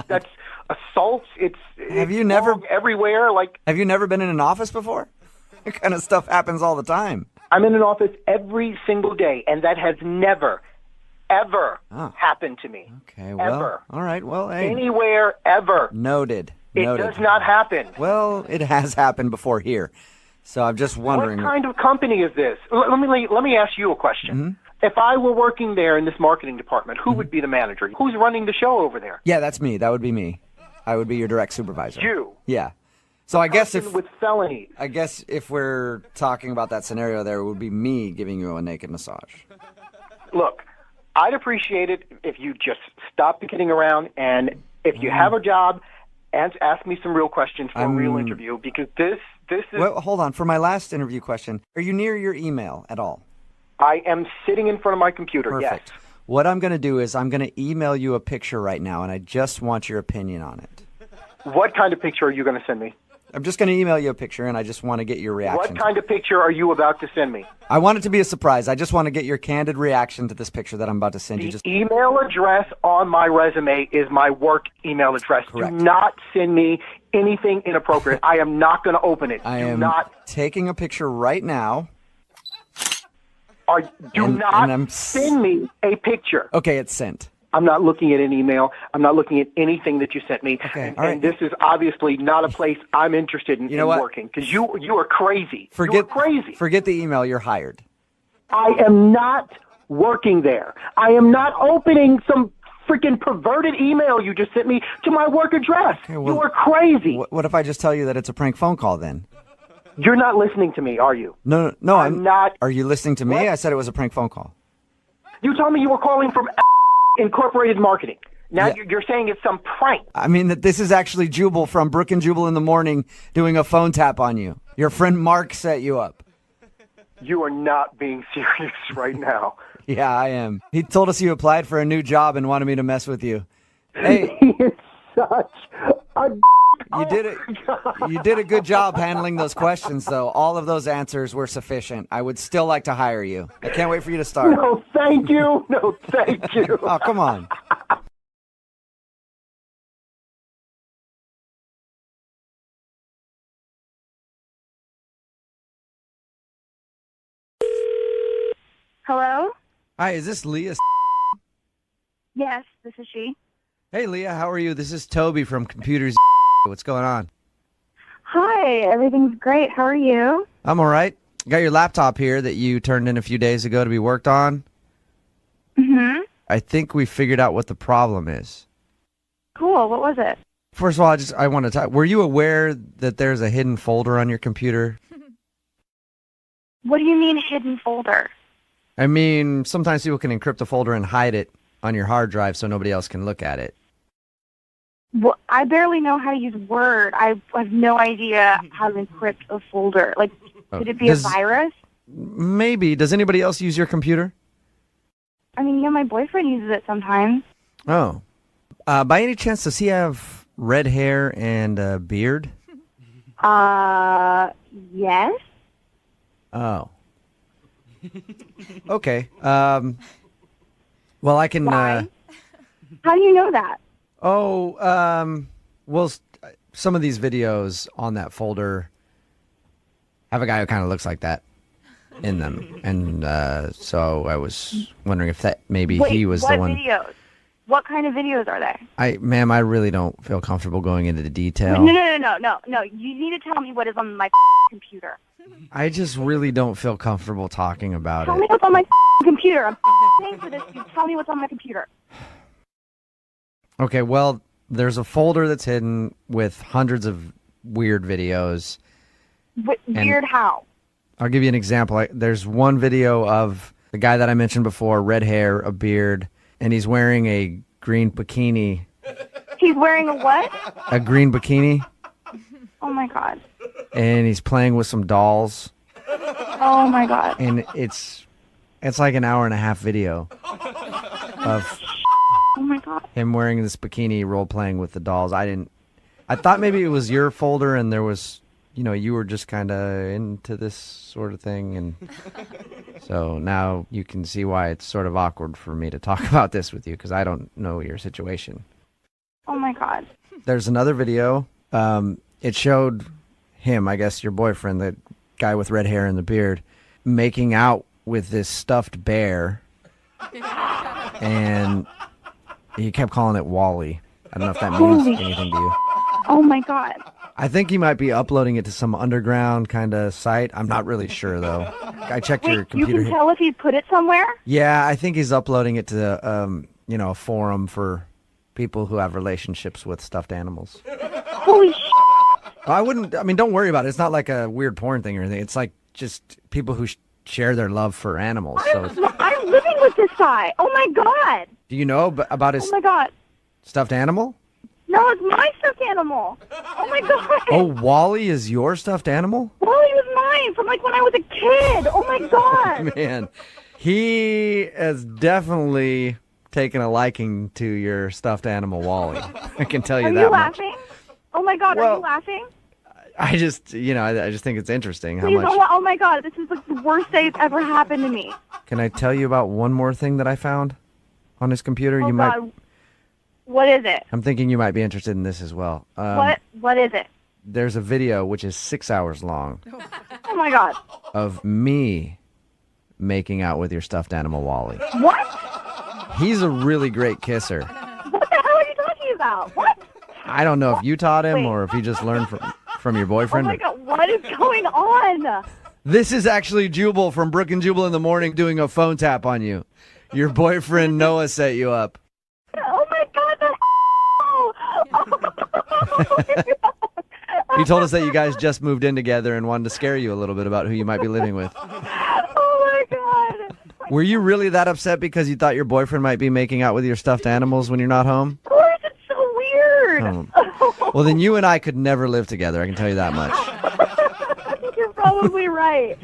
assault. It's wrong everywhere. Like, have you never been in an office before? That kind of stuff happens all the time. I'm in an office every single day, and that has never, ever happened to me. Okay, well, ever. All right, well, hey. Anywhere, ever. Noted. It does not happen. Well, it has happened before here, so I'm just wondering. What kind of company is this? Let me ask you a question. Mm-hmm. If I were working there in this marketing department, who would be the manager? Who's running the show over there? Yeah, that's me. That would be me. I would be your direct supervisor. You? Yeah. So I guess with felony. I guess if we're talking about that scenario, there would be me giving you a naked massage. Look, I'd appreciate it if you just stop kidding around, and if you have a job, and ask me some real questions for a real interview, because this is... Well, hold on. For my last interview question, are you near your email at all? I am sitting in front of my computer, Perfect. yes. What I'm going to do is I'm going to email you a picture right now, and I just want your opinion on it. What kind of picture are you going to send me? I'm just going to email you a picture, and I just want to get your reaction. What kind of picture are you about to send me? I want it to be a surprise. I just want to get your candid reaction to this picture that I'm about to send you. The email address on my resume is my work email address. Correct. Do not send me anything inappropriate. I am not going to open it. I am taking a picture right now. Do not send me a picture. Okay, it's sent. I'm not looking at an email. I'm not looking at anything that you sent me. Okay, and this is obviously not a place I'm interested in, working, because you are crazy. You're crazy. Forget the email. You're hired. I am not working there. I am not opening some freaking perverted email you just sent me to my work address. Okay, well, you are crazy. What if I just tell you that it's a prank phone call then? You're not listening to me, are you? No, I'm not. Are you listening to me? What? I said it was a prank phone call. You told me you were calling from Incorporated Marketing. Now you're saying it's some prank. I mean, that this is actually Jubal from Brooke and Jubal in the morning doing a phone tap on you. Your friend Mark set you up. You are not being serious right now. Yeah, I am. He told us you applied for a new job and wanted me to mess with you. Hey, you're such a... You did it. You did a good job handling those questions, though. All of those answers were sufficient. I would still like to hire you. I can't wait for you to start. No, thank you. No, thank you. Oh, come on. Hello? Hi, is this Leah? Yes, this is she. Hey, Leah, how are you? This is Toby from Computers. What's going on? Hi, everything's great. How are you? I'm all right. Got your laptop here that you turned in a few days ago to be worked on. Mm-hmm. I think we figured out what the problem is. Cool. What was it? First of all, I want to talk. Were you aware that there's a hidden folder on your computer? What do you mean hidden folder? I mean, sometimes people can encrypt a folder and hide it on your hard drive so nobody else can look at it. Well, I barely know how to use Word. I have no idea how to encrypt a folder. Like, could it be a virus? Maybe. Does anybody else use your computer? I mean, yeah, my boyfriend uses it sometimes. Oh. By any chance, does he have red hair and a beard? Yes. Oh. Okay. Well, I can... Why? How do you know that? Well, some of these videos on that folder have a guy who kind of looks like that in them. And so I was wondering if that maybe he was the one. What videos? What kind of videos are they? Ma'am, I really don't feel comfortable going into the detail. No. You need to tell me what is on my computer. I just really don't feel comfortable talking about Tell me what's on my computer. I'm paying for this. You tell me what's on my computer. Okay, well, there's a folder that's hidden with hundreds of weird videos. Weird how? I'll give you an example. There's one video of the guy that I mentioned before, red hair, a beard, and he's wearing a green bikini. He's wearing a what? A green bikini. Oh, my God. And he's playing with some dolls. Oh, my God. And it's like an hour and a half video of... Oh my God. Him wearing this bikini role playing with the dolls. I thought maybe it was your folder and there was, you were just kind of into this sort of thing. And so now you can see why it's sort of awkward for me to talk about this with you because I don't know your situation. Oh my God. There's another video. It showed him, I guess your boyfriend, the guy with red hair and the beard, making out with this stuffed bear. And... he kept calling it Wally. I don't know if that means anything to you. Oh, my God. I think he might be uploading it to some underground kind of site. I'm not really sure, though. I checked your computer. You can tell if he put it somewhere? Yeah, I think he's uploading it to, a forum for people who have relationships with stuffed animals. Holy shit. I wouldn't. I mean, don't worry about it. It's not like a weird porn thing or anything. It's like just people who share their love for animals. So, I'm living with this guy. Oh my god. do you know about his Oh my god. stuffed animal? No, it's my stuffed animal. Oh my god. Oh, Wally is your stuffed animal? Wally was mine from like when I was a kid. Oh my god. Man, he has definitely taken a liking to your stuffed animal, Wally. I can tell you Are that you much. laughing? Oh my god, are you laughing? I just, I just think it's interesting how Please, much. oh my god, this is like the worst day it's ever happened to me. Can I tell you about one more thing that I found on his computer? Oh you god. might. What is it? I'm thinking you might be interested in this as well. What is it? There's a video which is 6 hours long Oh my god. of me making out with your stuffed animal, Wally. What? He's a really great kisser. What the hell are you talking about? What? I don't know if you taught him Wait. or if he just learned from your Oh boyfriend. my god, what is going on? This is actually Jubal from Brooke and Jubal in the morning doing a phone tap on you. Your boyfriend Noah set you up. Oh my god, He told us that you guys just moved in together and wanted to scare you a little bit about who you might be living with. oh my god. Were you really that upset because you thought your boyfriend might be making out with your stuffed animals when you're not home? Of course, it's so weird. Oh. Well, then you and I could never live together, I can tell you that much. You're probably right.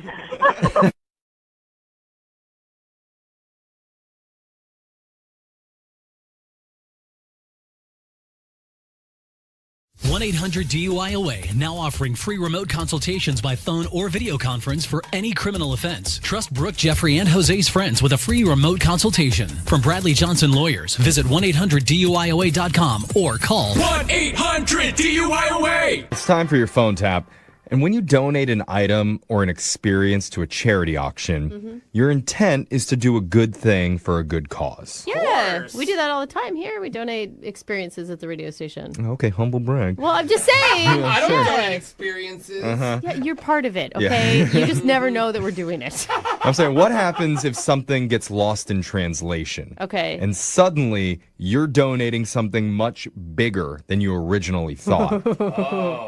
1-800-DUI-OA now offering free remote consultations by phone or video conference for any criminal offense. Trust Brooke, Jeffrey, and Jose's friends with a free remote consultation. From Bradley Johnson Lawyers, visit 1-800-DUIOA.com or call 1-800-DUI-OA. It's time for your phone tap. And when you donate an item or an experience to a charity auction, your intent is to do a good thing for a good cause. Yeah, we do that all the time here. We donate experiences at the radio station. Okay, humble brag. Well, I'm just saying. I don't donate experiences. Yeah, you're part of it, okay? Yeah. You just never know that we're doing it. I'm saying, what happens if something gets lost in translation? Okay. And suddenly you're donating something much bigger than you originally thought.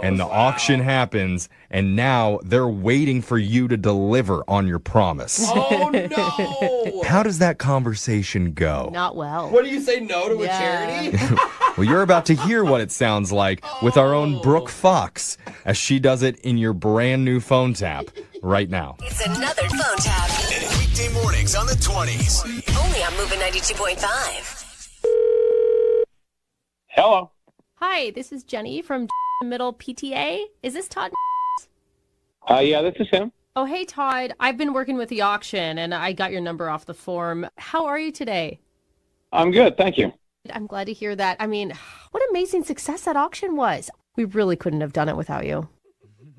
And the auction happens, and now they're waiting for you to deliver on your promise. Oh, no. How does that conversation go? Not well. What do you say no to a charity? Well, you're about to hear what it sounds like with our own Brooke Fox as she does it in your brand new phone tap right now. It's another phone tap. And weekday mornings on the 20s. Only on Moving 92.5. Hello. Hi, this is Jenny from Middle PTA. Is this Todd? Yeah, this is him. Oh, hey, Todd. I've been working with the auction, and I got your number off the form. How are you today? I'm good, thank you. I'm glad to hear that. I mean, what amazing success that auction was. We really couldn't have done it without you.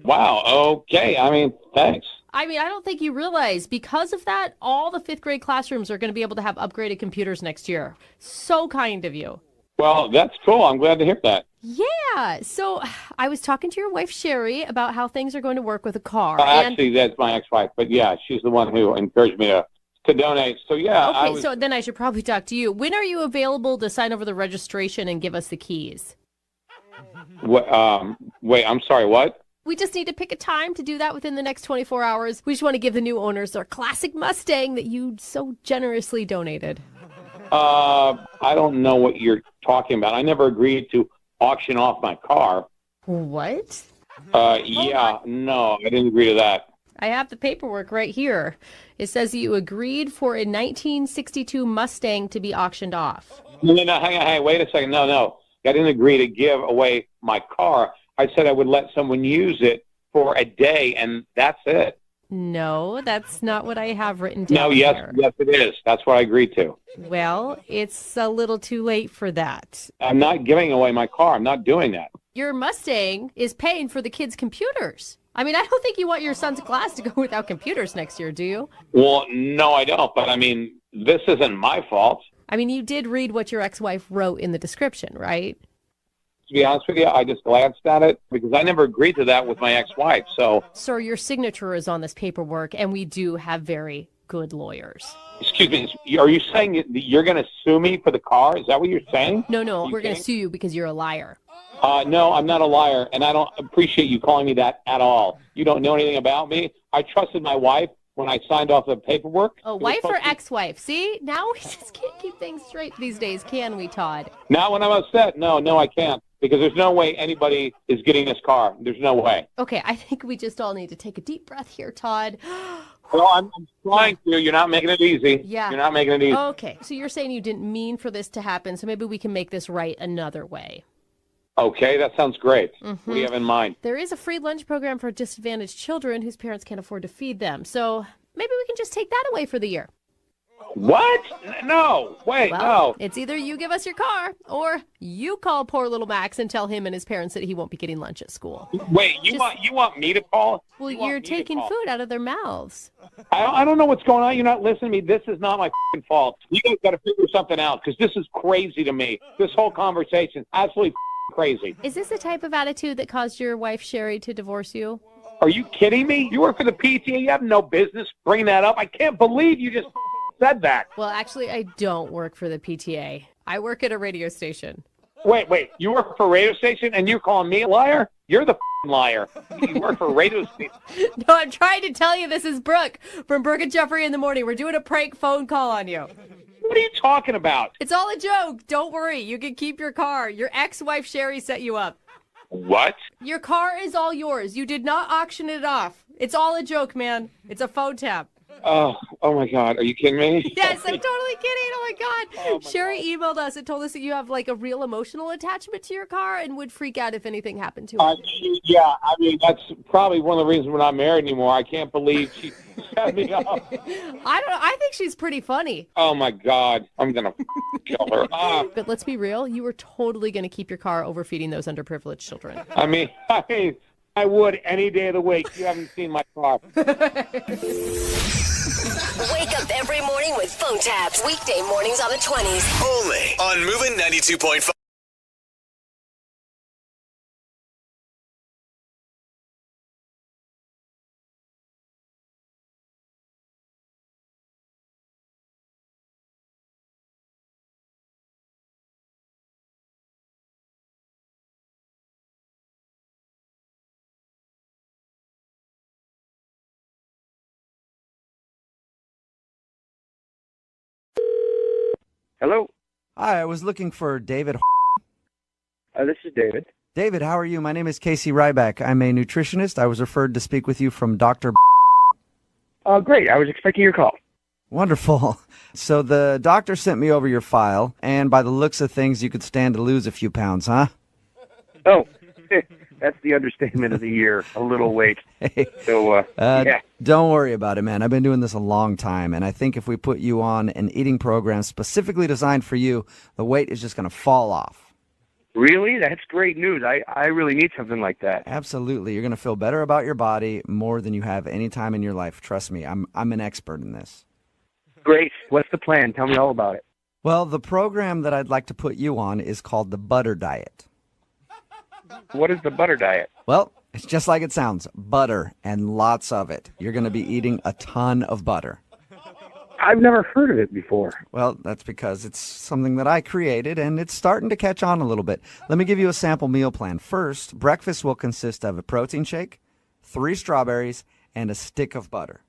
Wow, okay. I mean, thanks. I mean, I don't think you realize because of that, all the fifth grade classrooms are going to be able to have upgraded computers next year. So kind of you. Well, that's cool. I'm glad to hear that. Yeah. So I was talking to your wife, Sherry, about how things are going to work with a car. Actually, that's my ex-wife, but yeah, she's the one who encouraged me to donate. So yeah. Okay, so then I should probably talk to you. When are you available to sign over the registration and give us the keys? Wait, I'm sorry, what? We just need to pick a time to do that within the next 24 hours. We just want to give the new owners their classic Mustang that you so generously donated. I don't know what you're talking about. I never agreed to auction off my car. What? Yeah, no, I didn't agree to that. I have the paperwork right here. It says that you agreed for a 1962 Mustang to be auctioned off. No, hang on, wait a second. No. I didn't agree to give away my car. I said I would let someone use it for a day, and that's it. No, that's not what I have written down. No, yes, it is. That's what I agreed to. Well, it's a little too late for that. I'm not giving away my car. I'm not doing that. Your Mustang is paying for the kids' computers. I mean, I don't think you want your son's class to go without computers next year, do you? Well, no, I don't. But, I mean, this isn't my fault. I mean, you did read what your ex-wife wrote in the description, right? To be honest with you, I just glanced at it because I never agreed to that with my ex-wife. So, sir, your signature is on this paperwork, and we do have very good lawyers. Excuse me, are you saying that you're going to sue me for the car? Is that what you're saying? No, we're going to sue you because you're a liar. No, I'm not a liar, and I don't appreciate you calling me that at all. You don't know anything about me. I trusted my wife when I signed off the paperwork. Oh, wife or ex-wife? See, now we just can't keep things straight these days, can we, Todd? Not when I'm upset. No, I can't. Because there's no way anybody is getting this car. There's no way. Okay, I think we just all need to take a deep breath here, Todd. Well, I'm trying to. You're not making it easy. Yeah. You're not making it easy. Okay, so you're saying you didn't mean for this to happen, so maybe we can make this right another way. Okay, that sounds great. What do you have in mind? There is a free lunch program for disadvantaged children whose parents can't afford to feed them. So maybe we can just take that away for the year. What? No. Wait, no. It's either you give us your car or you call poor little Max and tell him and his parents that he won't be getting lunch at school. Wait, you want me to call? Well, you're taking food out of their mouths. I don't know what's going on. You're not listening to me. This is not my fault. You guys got to figure something out because this is crazy to me. This whole conversation, absolutely crazy. Is this the type of attitude that caused your wife, Sherry, to divorce you? Are you kidding me? You work for the PTA. You have no business bringing that up. I can't believe you just said that. Well, actually, I don't work for the PTA. I work at a radio station. Wait. You work for a radio station and you're calling me a liar? You're the liar. You work for a radio station. No, I'm trying to tell you this is Brooke from Brooke and Jeffrey in the Morning. We're doing a prank phone call on you. What are you talking about? It's all a joke. Don't worry. You can keep your car. Your ex-wife, Sherry, set you up. What? Your car is all yours. You did not auction it off. It's all a joke, man. It's a phone tap. Oh my God. Are you kidding me? Yes, I'm totally kidding. Oh my God. Sherry emailed us and told us that you have like a real emotional attachment to your car and would freak out if anything happened to it. Yeah, I mean, that's probably one of the reasons we're not married anymore. I can't believe she set me up. I think she's pretty funny. Oh my God. I'm going to kill her. But let's be real. You were totally going to keep your car overfeeding those underprivileged children. I mean, I would any day of the week. You haven't seen my car. Wake up every morning with phone taps. Weekday mornings on the 20s. Only on Moving 92.5. Hello. Hi, I was looking for David. This is David. David, how are you? My name is Casey Ryback. I'm a nutritionist. I was referred to speak with you from Dr. Great. I was expecting your call. Wonderful. So the doctor sent me over your file, and by the looks of things, you could stand to lose a few pounds, huh? Oh, that's the understatement of the year. A little weight. So, yeah. Don't worry about it, man. I've been doing this a long time, and I think if we put you on an eating program specifically designed for you, the weight is just going to fall off. Really? That's great news. I really need something like that. Absolutely. You're going to feel better about your body more than you have any time in your life. Trust me, I'm an expert in this. Great. What's the plan? Tell me all about it. Well, the program that I'd like to put you on is called the Butter Diet. What is the butter diet? Well, it's just like it sounds. Butter, and lots of it. You're going to be eating a ton of butter. I've never heard of it before. Well, that's because it's something that I created, and it's starting to catch on a little bit. Let me give you a sample meal plan. First, breakfast will consist of a protein shake, 3 strawberries, and a stick of butter.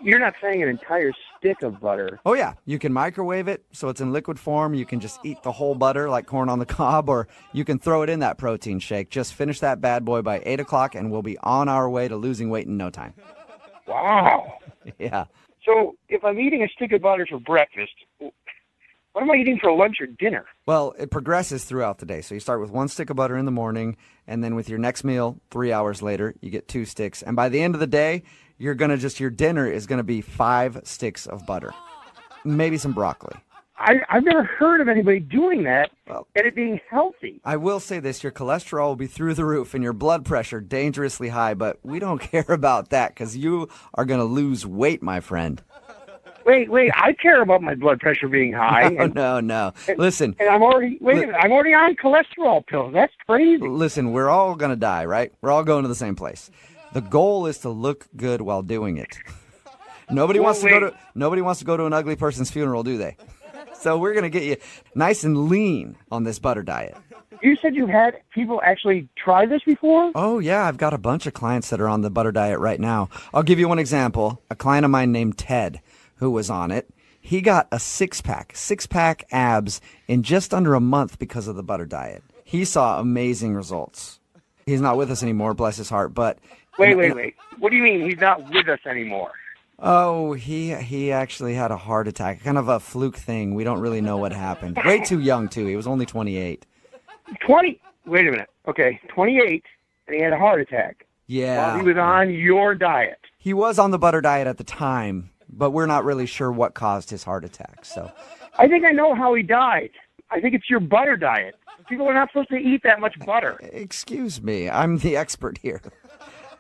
You're not saying an entire stick of butter. Oh, yeah. You can microwave it so it's in liquid form. You can just eat the whole butter like corn on the cob, or you can throw it in that protein shake. Just finish that bad boy by 8 o'clock, and we'll be on our way to losing weight in no time. Wow. Yeah. So if I'm eating a stick of butter for breakfast, what am I eating for lunch or dinner? Well, it progresses throughout the day. So you start with 1 stick of butter in the morning, and then with your next meal, 3 hours later, you get 2 sticks. And by the end of the day, your dinner is going to be 5 sticks of butter, maybe some broccoli. I've never heard of anybody doing that and it being healthy. I will say this, your cholesterol will be through the roof and your blood pressure dangerously high, but we don't care about that because you are going to lose weight, my friend. Wait, I care about my blood pressure being high. No. Listen. And I'm already, I'm already on cholesterol pills. That's crazy. Listen, we're all going to die, right? We're all going to the same place. The goal is to look good while doing it. Nobody wants to go to an ugly person's funeral, do they? So we're going to get you nice and lean on this butter diet. You said you've had people actually try this before? Oh, yeah. I've got a bunch of clients that are on the butter diet right now. I'll give you one example. A client of mine named Ted, who was on it, he got a six-pack abs in just under a month because of the butter diet. He saw amazing results. He's not with us anymore, bless his heart, but... Wait. What do you mean he's not with us anymore? Oh, he actually had a heart attack, kind of a fluke thing. We don't really know what happened. Way too young, too. He was only 28. 20? Wait a minute. Okay, 28, and he had a heart attack. Yeah. While he was on your diet. He was on the butter diet at the time, but we're not really sure what caused his heart attack. So, I think I know how he died. I think it's your butter diet. People are not supposed to eat that much butter. Excuse me, I'm the expert here.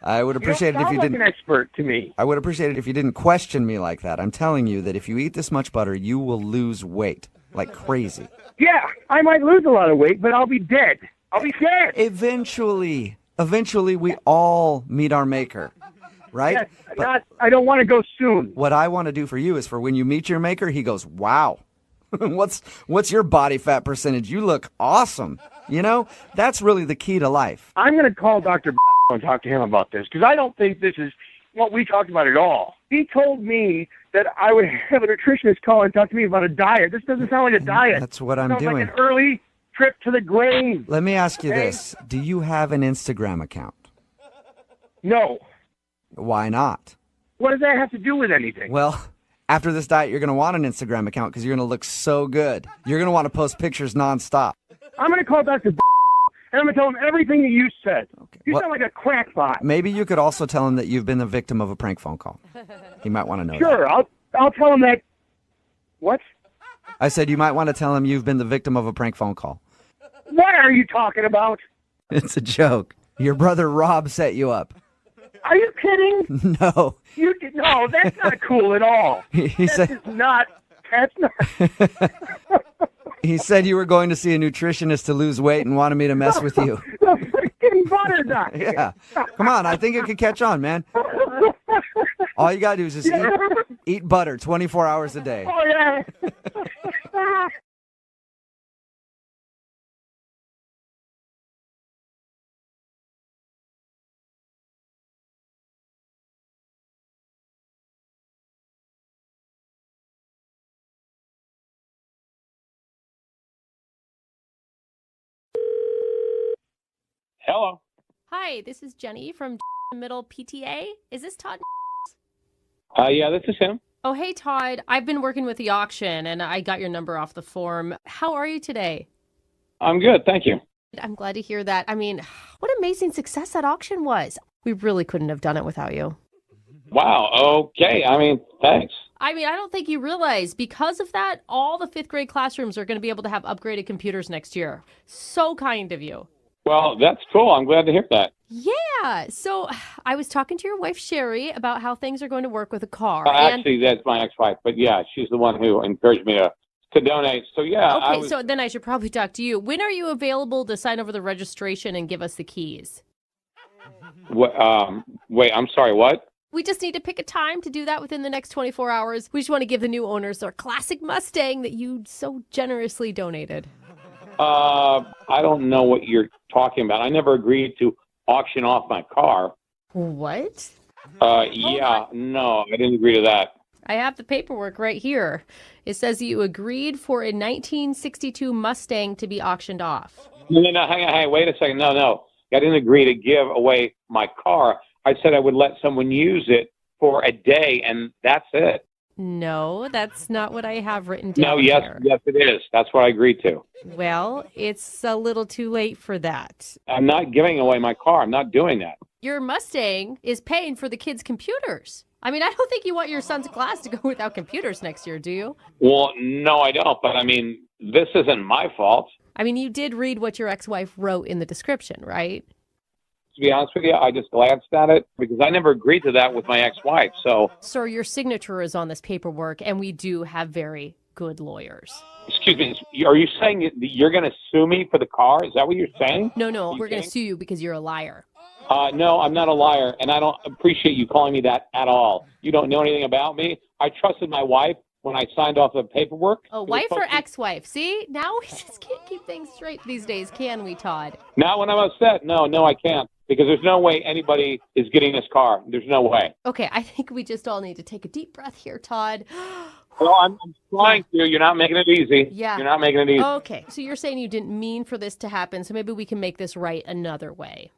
I would appreciate it if you like didn't. An expert to me. I would appreciate it if you didn't question me like that. I'm telling you that if you eat this much butter, you will lose weight like crazy. Yeah, I might lose a lot of weight, but I'll be dead. I'll be dead. Eventually, we all meet our maker, right? Yes, I don't want to go soon. What I want to do for you is for when you meet your maker, he goes, "Wow, what's your body fat percentage? You look awesome." You know, that's really the key to life. I'm going to call Dr. and talk to him about this because I don't think this is what we talked about at all. He told me that I would have a nutritionist call and talk to me about a diet. This doesn't sound like a diet. That's what I'm sounds doing. Like an early trip to the grave. Let me ask you this. Do you have an Instagram account? No. Why not? What does that have to do with anything? Well, after this diet, you're going to want an Instagram account because you're going to look so good. You're going to want to post pictures nonstop. I'm going to call Dr. and I'm going to tell him everything that you said. Okay. You sound like a crackpot. Maybe you could also tell him that you've been the victim of a prank phone call. He might want to know Sure, that. I'll tell him that. What? I said you might want to tell him you've been the victim of a prank phone call. What are you talking about? It's a joke. Your brother Rob set you up. Are you kidding? No. No, that's not cool at all. That's not. He said you were going to see a nutritionist to lose weight and wanted me to mess with you. The freaking butter diet. Yeah. Come on, I think it could catch on, man. All you got to do is just eat butter 24 hours a day. Oh, yeah. Hello. Hi, this is Jenny from Middle PTA. Is this Todd? Yeah, this is him. Oh, hey, Todd. I've been working with the auction, and I got your number off the form. How are you today? I'm good, thank you. I'm glad to hear that. I mean, what amazing success that auction was. We really couldn't have done it without you. Wow, okay. I mean, thanks. I mean, I don't think you realize because of that, all the fifth grade classrooms are going to be able to have upgraded computers next year. So kind of you. Well, that's cool. I'm glad to hear that. Yeah. So I was talking to your wife, Sherry, about how things are going to work with a car. Actually, that's my ex-wife. But yeah, she's the one who encouraged me to donate. So yeah. Okay, so then I should probably talk to you. When are you available to sign over the registration and give us the keys? Wait, I'm sorry, what? We just need to pick a time to do that within the next 24 hours. We just want to give the new owners their classic Mustang that you so generously donated. I don't know what you're talking about. I never agreed to auction off my car. What? Yeah, no, I didn't agree to that. I have the paperwork right here. It says you agreed for a 1962 Mustang to be auctioned off. No, hang on, wait a second. No. I didn't agree to give away my car. I said I would let someone use it for a day, and that's it. No, that's not what I have written down. No, yes, it is. That's what I agreed to. Well, it's a little too late for that. I'm not giving away my car. I'm not doing that. Your Mustang is paying for the kids' computers. I mean, I don't think you want your son's class to go without computers next year, do you? Well, no, I don't. But, I mean, this isn't my fault. I mean, you did read what your ex-wife wrote in the description, right? To be honest with you, I just glanced at it because I never agreed to that with my ex-wife. So, sir, your signature is on this paperwork, and we do have very good lawyers. Excuse me, are you saying that you're going to sue me for the car? Is that what you're saying? No, we're going to sue you because you're a liar. No, I'm not a liar, and I don't appreciate you calling me that at all. You don't know anything about me. I trusted my wife when I signed off the paperwork. Oh, It was wife or supposed to- ex-wife? See, now we just can't keep things straight these days, can we, Todd? Now when I'm upset, no, I can't. Because there's no way anybody is getting this car. There's no way. Okay, I think we just all need to take a deep breath here, Todd. Well, I'm trying to. You're not making it easy. Yeah. You're not making it easy. Okay, so you're saying you didn't mean for this to happen, so maybe we can make this right another way.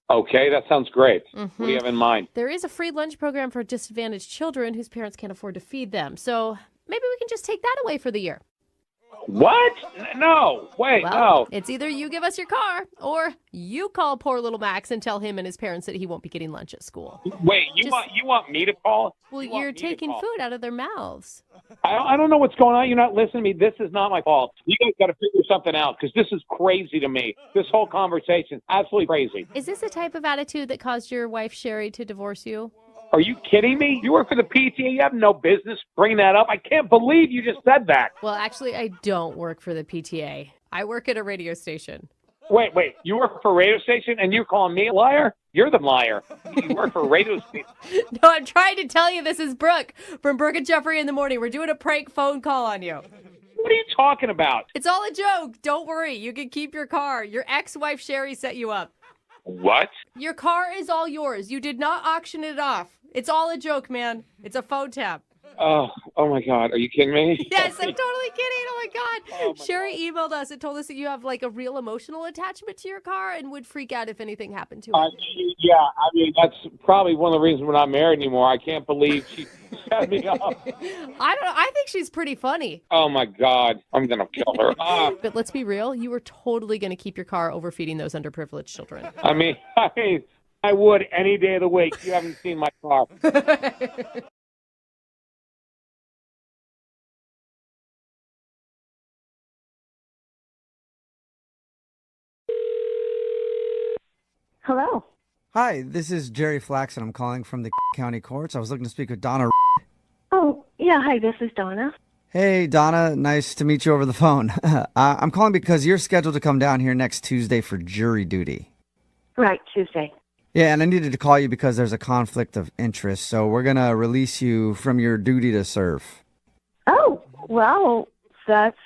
Okay, that sounds great. Mhm. What do you have in mind? There is a free lunch program for disadvantaged children whose parents can't afford to feed them. So maybe we can just take that away for the year. What? No. Wait, Well, no. it's either you give us your car or you call poor little Max and tell him and his parents that he won't be getting lunch at school. Wait, you Just- want me to call? Well, You want you're me to taking call? food out of their mouths. I don't know what's going on. You're not listening to me. This is not my fault. You guys got to figure something out because this is crazy to me. This whole conversation, absolutely crazy. Is this the type of attitude that caused your wife, Sherry, to divorce you? Are you kidding me? You work for the PTA. You have no business bringing that up. I can't believe you just said that. Well, actually, I don't work for the PTA. I work at a radio station. Wait. You work for a radio station and you're calling me a liar? You're the liar. You work for a radio station. No, I'm trying to tell you this is Brooke from Brooke and Jeffrey in the Morning. We're doing a prank phone call on you. What are you talking about? It's all a joke. Don't worry. You can keep your car. Your ex-wife, Sherry, set you up. What? Your car is all yours. You did not auction it off. It's all a joke, man. It's a phone tap. Oh my God. Are you kidding me? Yes, I'm totally kidding. Oh my God. Sherry emailed us and told us that you have like a real emotional attachment to your car and would freak out if anything happened to it. Yeah, I mean, that's probably one of the reasons we're not married anymore. I can't believe she set me up. I think she's pretty funny. Oh, my God. I'm going to kill her. But let's be real. You were totally going to keep your car overfeeding those underprivileged children. I mean, I would any day of the week. You haven't seen my car. Hello. Hi, this is Jerry Flaxen. I'm calling from the county courts. I was looking to speak with Donna. Oh, yeah. Hi, this is Donna. Hey, Donna. Nice to meet you over the phone. I'm calling because you're scheduled to come down here next Tuesday for jury duty. Right, Tuesday. Yeah, and I needed to call you because there's a conflict of interest, so we're going to release you from your duty to serve. Oh, well, that's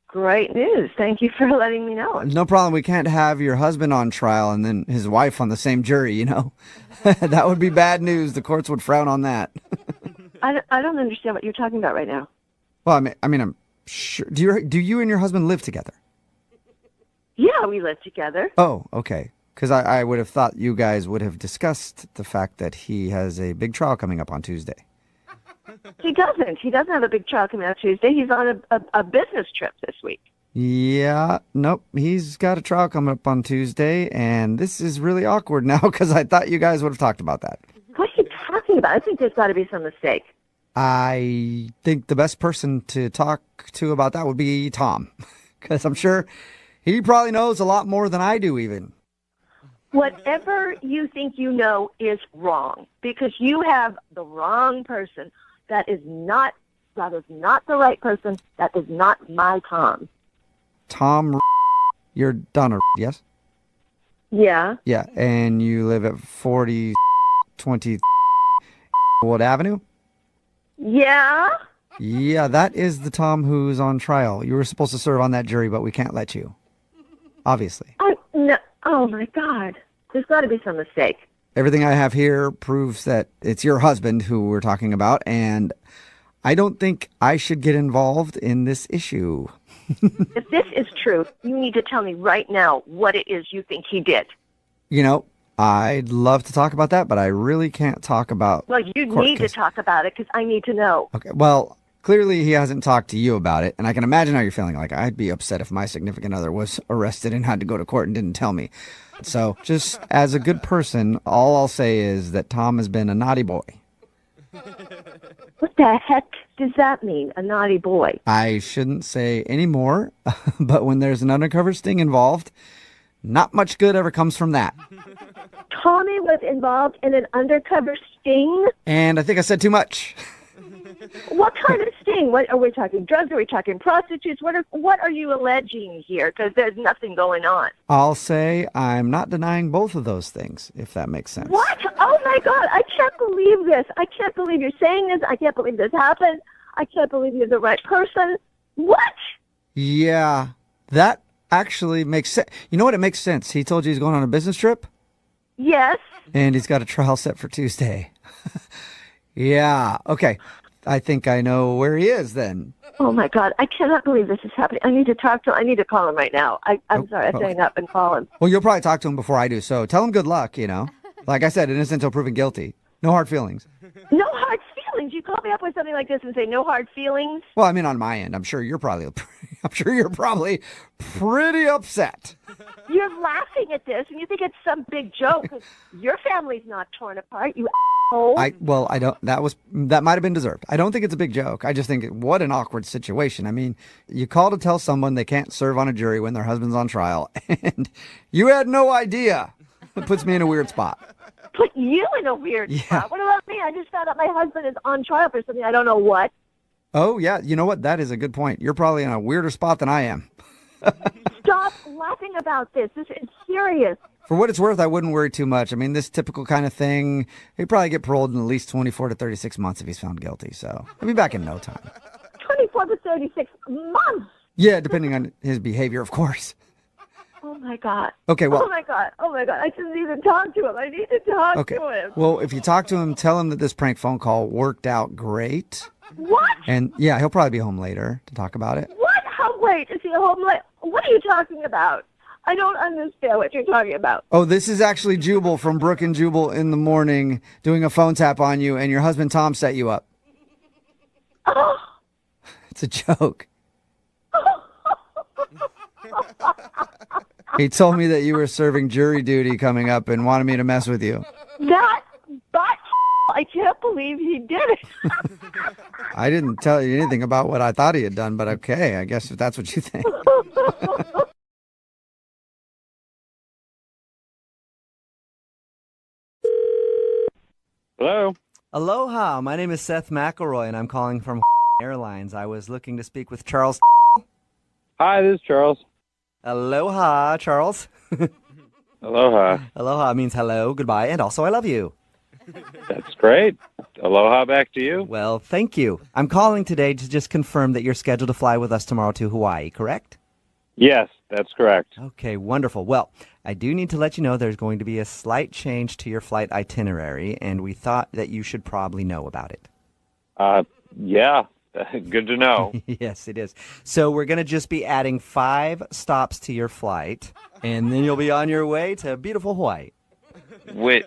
great news. Thank you for letting me know. No problem. We can't have your husband on trial and then his wife on the same jury, you know. That would be bad news. The courts would frown on that. I don't understand what you're talking about right now. Well, I mean, I'm sure. Do you and your husband live together? Yeah, we live together. Oh, okay. Because I would have thought you guys would have discussed the fact that he has a big trial coming up on Tuesday. He doesn't. He doesn't have a big trial coming out Tuesday. He's on a business trip this week. Yeah, nope. He's got a trial coming up on Tuesday, and this is really awkward now because I thought you guys would have talked about that. What are you talking about? I think there's got to be some mistake. I think the best person to talk to about that would be Tom, because I'm sure he probably knows a lot more than I do even. Whatever you think you know is wrong because you have the wrong person. That is not the right person. That is not my Tom. Tom, you're Donna, yes? Yeah. Yeah, and you live at 4020 Wood Avenue? Yeah. Yeah, that is the Tom who's on trial. You were supposed to serve on that jury, but we can't let you. Obviously. No. Oh, my God. There's got to be some mistake. Everything I have here proves that it's your husband who we're talking about, and I don't think I should get involved in this issue. If this is true, you need to tell me right now what it is you think he did. You know, I'd love to talk about that, but I really can't talk about... Well, you need to talk about it because I need to know. Okay, well, clearly he hasn't talked to you about it, and I can imagine how you're feeling. Like, I'd be upset if my significant other was arrested and had to go to court and didn't tell me. So, just as a good person, all I'll say is that Tom has been a naughty boy. What the heck does that mean, a naughty boy? I shouldn't say any more, but when there's an undercover sting involved, not much good ever comes from that. Tommy was involved in an undercover sting? And I think I said too much. What kind of sting? What are we talking? Drugs? Are we talking prostitutes? What are you alleging here? Because there's nothing going on. I'll say I'm not denying both of those things, if that makes sense. What? Oh my God! I can't believe this. I can't believe you're saying this. I can't believe this happened. I can't believe you're the right person. What? Yeah, that actually makes sense. You know what? It makes sense. He told you he's going on a business trip, Yes. and he's got a trial set for Tuesday. Yeah, okay. I think I know where he is then. Oh, my God. I cannot believe this is happening. I need to talk to him. I need to call him right now. I'm sorry. I have to hang up and call him. Well, you'll probably talk to him before I do, so tell him good luck, you know. Like I said, innocent until proven guilty. No hard feelings. No hard feelings. You call me up with something like this and say no hard feelings? Well, I mean, on my end, I'm sure you're probably pretty upset. You're laughing at this, and you think it's some big joke. 'Cause your family's not torn apart, you asshole. I don't. That might have been deserved. I don't think it's a big joke. I just think what an awkward situation. I mean, you call to tell someone they can't serve on a jury when their husband's on trial, and you had no idea. It puts me in a weird spot. Put you in a weird spot. What about me? I just found out my husband is on trial for something I don't know what. Oh yeah, you know what? That is a good point. You're probably in a weirder spot than I am. Stop laughing about this. This is serious. For what it's worth, I wouldn't worry too much. I mean, this typical kind of thing, he'd probably get paroled in at least 24 to 36 months if he's found guilty. So he'll be back in no time. 24 to 36 months. Yeah, depending on his behavior, of course. Oh, my God. Okay, well. Oh, my God. Oh, my God. I just need to talk to him. I need to talk Okay. to him. Well, if you talk to him, tell him that this prank phone call worked out great. What? And yeah, he'll probably be home later to talk about it. What? How? Wait, is he home late? What are you talking about? I don't understand what you're talking about. Oh, this is actually Jubal from Brooke and Jubal in the morning doing a phone tap on you, and your husband Tom set you up. Oh. It's a joke. He told me that you were serving jury duty coming up and wanted me to mess with you. But I can't believe he did it. I didn't tell you anything about what I thought he had done, but okay, I guess if that's what you think. Hello? Aloha, my name is Seth McElroy, and I'm calling from Airlines. I was looking to speak with Charles. Hi, this is Charles. Aloha, Charles. Aloha. Aloha means hello, goodbye, and also I love you. That's great. Aloha back to you. Well, thank you. I'm calling today to just confirm that you're scheduled to fly with us tomorrow to Hawaii, correct? Yes, that's correct. Okay, wonderful. Well, I do need to let you know there's going to be a slight change to your flight itinerary, and we thought that you should probably know about it. Yeah, good to know. Yes, it is. So we're going to just be adding 5 stops to your flight, and then you'll be on your way to beautiful Hawaii. Wait,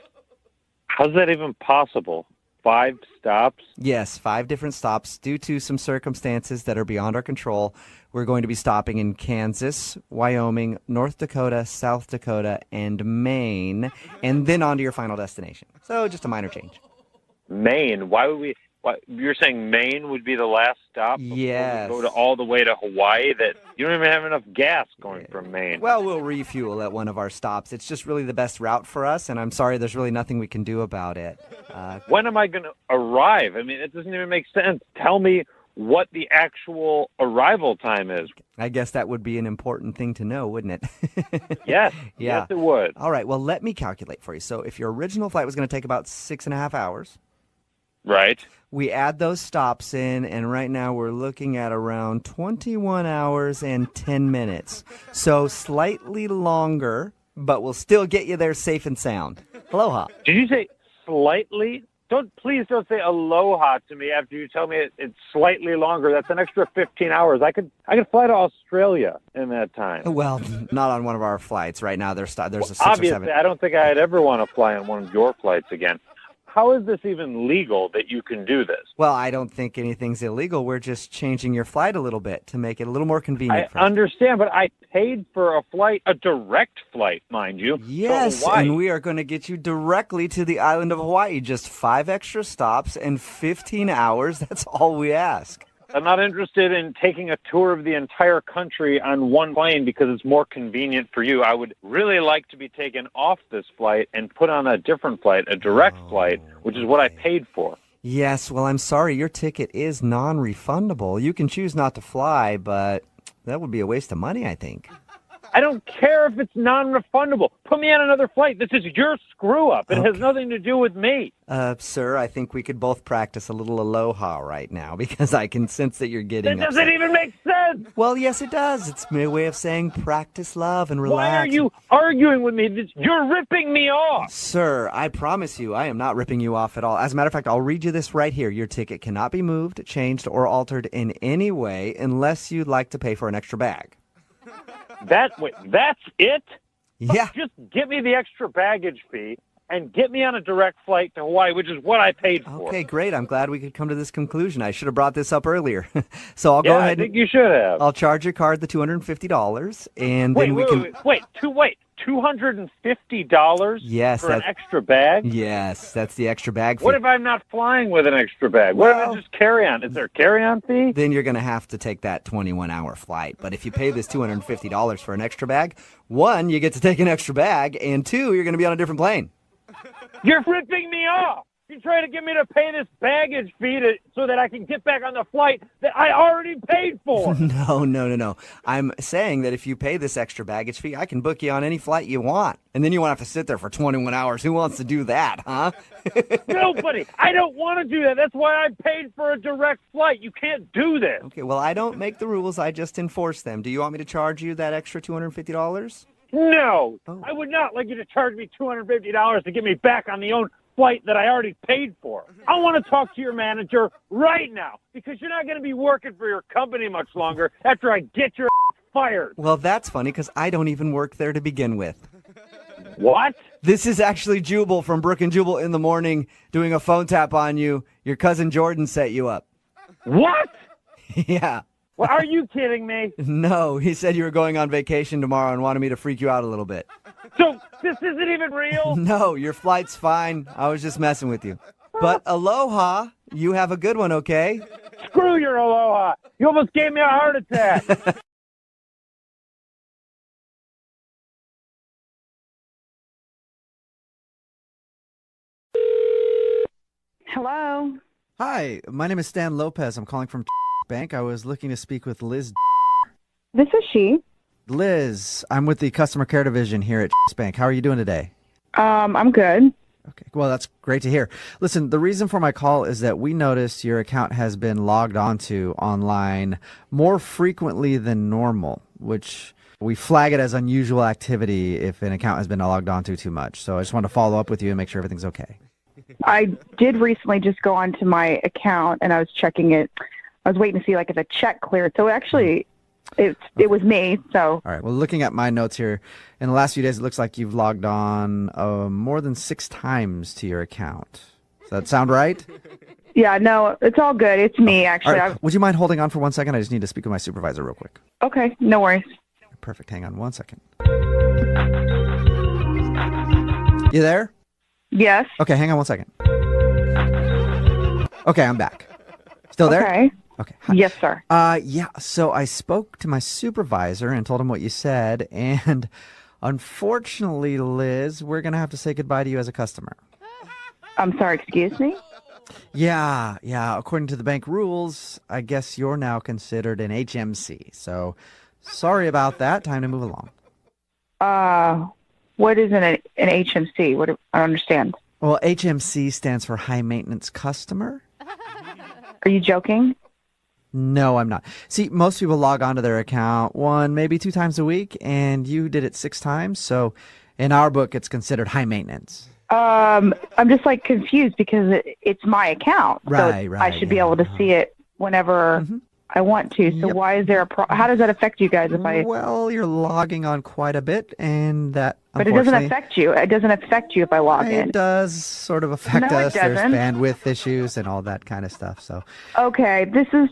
how's that even possible? 5 stops? Yes, 5 different stops. Due to some circumstances that are beyond our control, we're going to be stopping in Kansas, Wyoming, North Dakota, South Dakota, and Maine, and then on to your final destination. So just a minor change. Maine? Why would we... You're saying Maine would be the last stop before Yes. we go to all the way to Hawaii? That you don't even have enough gas going from Maine. Well, we'll refuel at one of our stops. It's just really the best route for us, and I'm sorry there's really nothing we can do about it. When am I going to arrive? I mean, it doesn't even make sense. Tell me what the actual arrival time is. I guess that would be an important thing to know, wouldn't it? Yes. Yeah. Yes, it would. All right, well, let me calculate for you. So if your original flight was going to take about 6.5 hours. Right. We add those stops in, and right now we're looking at around 21 hours and 10 minutes. So slightly longer, but we'll still get you there safe and sound. Aloha. Did you say slightly? Please don't say aloha to me after you tell me it's slightly longer. That's an extra 15 hours. I could fly to Australia in that time. Well, not on one of our flights right now. There's a 6 Obviously, or 7. I don't think I'd ever want to fly on one of your flights again. How is this even legal that you can do this? Well, I don't think anything's illegal. We're just changing your flight a little bit to make it a little more convenient. I understand, but I paid for a flight, a direct flight, mind you. Yes, to Hawaii. and we are going to get you directly to the island of Hawaii. Just 5 extra stops and 15 hours. That's all we ask. I'm not interested in taking a tour of the entire country on one plane because it's more convenient for you. I would really like to be taken off this flight and put on a different flight, a direct flight, which is what I paid for. Yes, well, I'm sorry. Your ticket is non-refundable. You can choose not to fly, but that would be a waste of money, I think. I don't care if it's non-refundable. Put me on another flight. This is your screw-up. It has nothing to do with me. Sir, I think we could both practice a little aloha right now because I can sense that you're getting That upset. doesn't even make sense. Well, yes, it does. It's my way of saying practice love and relax. Why are you arguing with me? You're ripping me off. Sir, I promise you, I am not ripping you off at all. As a matter of fact, I'll read you this right here. Your ticket cannot be moved, changed, or altered in any way unless you'd like to pay for an extra bag. That's it? Yeah. Just get me the extra baggage fee and get me on a direct flight to Hawaii, which is what I paid for. Okay, great. I'm glad we could come to this conclusion. I should have brought this up earlier. So I'll go ahead. I think you should have. I'll charge your card the $250, and then we can. Wait, $250 Yes, for an extra bag? Yes, that's the extra bag fee. What if I'm not flying with an extra bag? What if I just carry on? Is there a carry-on fee? Then you're going to have to take that 21-hour flight. But if you pay this $250 for an extra bag, one, you get to take an extra bag, and two, you're going to be on a different plane. You're ripping me off. You're trying to get me to pay this baggage fee so that I can get back on the flight that I already paid for. No. I'm saying that if you pay this extra baggage fee, I can book you on any flight you want. And then you won't have to sit there for 21 hours. Who wants to do that, huh? Nobody. I don't want to do that. That's why I paid for a direct flight. You can't do this. Okay, well, I don't make the rules. I just enforce them. Do you want me to charge you that extra $250? No. I would not like you to charge me $250 to get me back on the own flight that I already paid for. I want to talk to your manager right now because you're not going to be working for your company much longer after I get your fired. Well, that's funny because I don't even work there to begin with. What? This is actually Jubal from Brooke and Jubal in the morning doing a phone tap on you. Your cousin Jordan set you up. What? Yeah. Well, are you kidding me? No, he said you were going on vacation tomorrow and wanted me to freak you out a little bit. So this isn't even real? No, your flight's fine. I was just messing with you. But aloha, you have a good one, okay? Screw your aloha. You almost gave me a heart attack. Hello. Hi, my name is Stan Lopez. I'm calling from Bank. I was looking to speak with Liz. This is she. Liz, I'm with the customer care division here at Bank. How are you doing today? I'm good. Okay, well, that's great to hear. Listen, the reason for my call is that we noticed your account has been logged onto online more frequently than normal, which we flag it as unusual activity if an account has been logged onto too much. So I just want to follow up with you and make sure everything's okay. I did recently just go onto my account and I was checking it. I was waiting to see like if a check cleared. So actually, it was me. So all right. Well, looking at my notes here, in the last few days, it looks like you've logged on more than 6 times to your account. Does that sound right? Yeah. No, it's all good. It's me actually. All right. Would you mind holding on for 1 second? I just need to speak with my supervisor real quick. Okay. No worries. Perfect. Hang on 1 second. You there? Yes. Okay. Hang on 1 second. Okay, I'm back. Still there? Okay. Okay. Yes, sir. Yeah. So I spoke to my supervisor and told him what you said, and unfortunately, Liz, we're gonna have to say goodbye to you as a customer. I'm sorry. Excuse me. Yeah. According to the bank rules, I guess you're now considered an HMC. So sorry about that. Time to move along. What is an HMC? What I don't understand. Well, HMC stands for high maintenance customer. Are you joking? No, I'm not. See, most people log onto their account 1, maybe 2 times a week, and you did it 6 times. So in our book, it's considered high maintenance. I'm just like confused because it's my account. Right. I should be able to see it whenever I want to. So why is there a how does that affect you guys if I... Well, you're logging on quite a bit, and that But it doesn't affect you. It doesn't affect you if I log in. It does sort of affect No, it us. There's doesn't. bandwidth issues and all that kind of stuff. So Okay, this is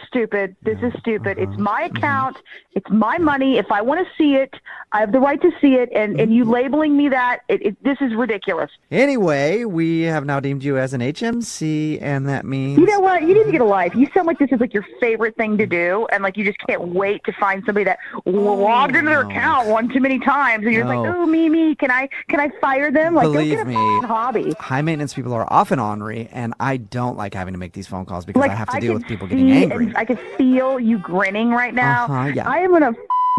stupid. This is stupid. It's my account. It's my money. If I want to see it, I have the right to see it. And you labeling me that, this is ridiculous. anyway, we have now deemed you as an HMC, and that means... You know what? You need to get a life. You sound like this is like your favorite thing to do, and like you just can't wait to find somebody that logged into their account one too many times, and you're just like, No. oh, me. Can I fire them? Like, go Believe get a me, f***ing hobby. high maintenance people are often ornery, and I don't like having to make these phone calls because Like, I have to I deal can with people see getting angry. and I can feel you grinning right now. Yeah. I am gonna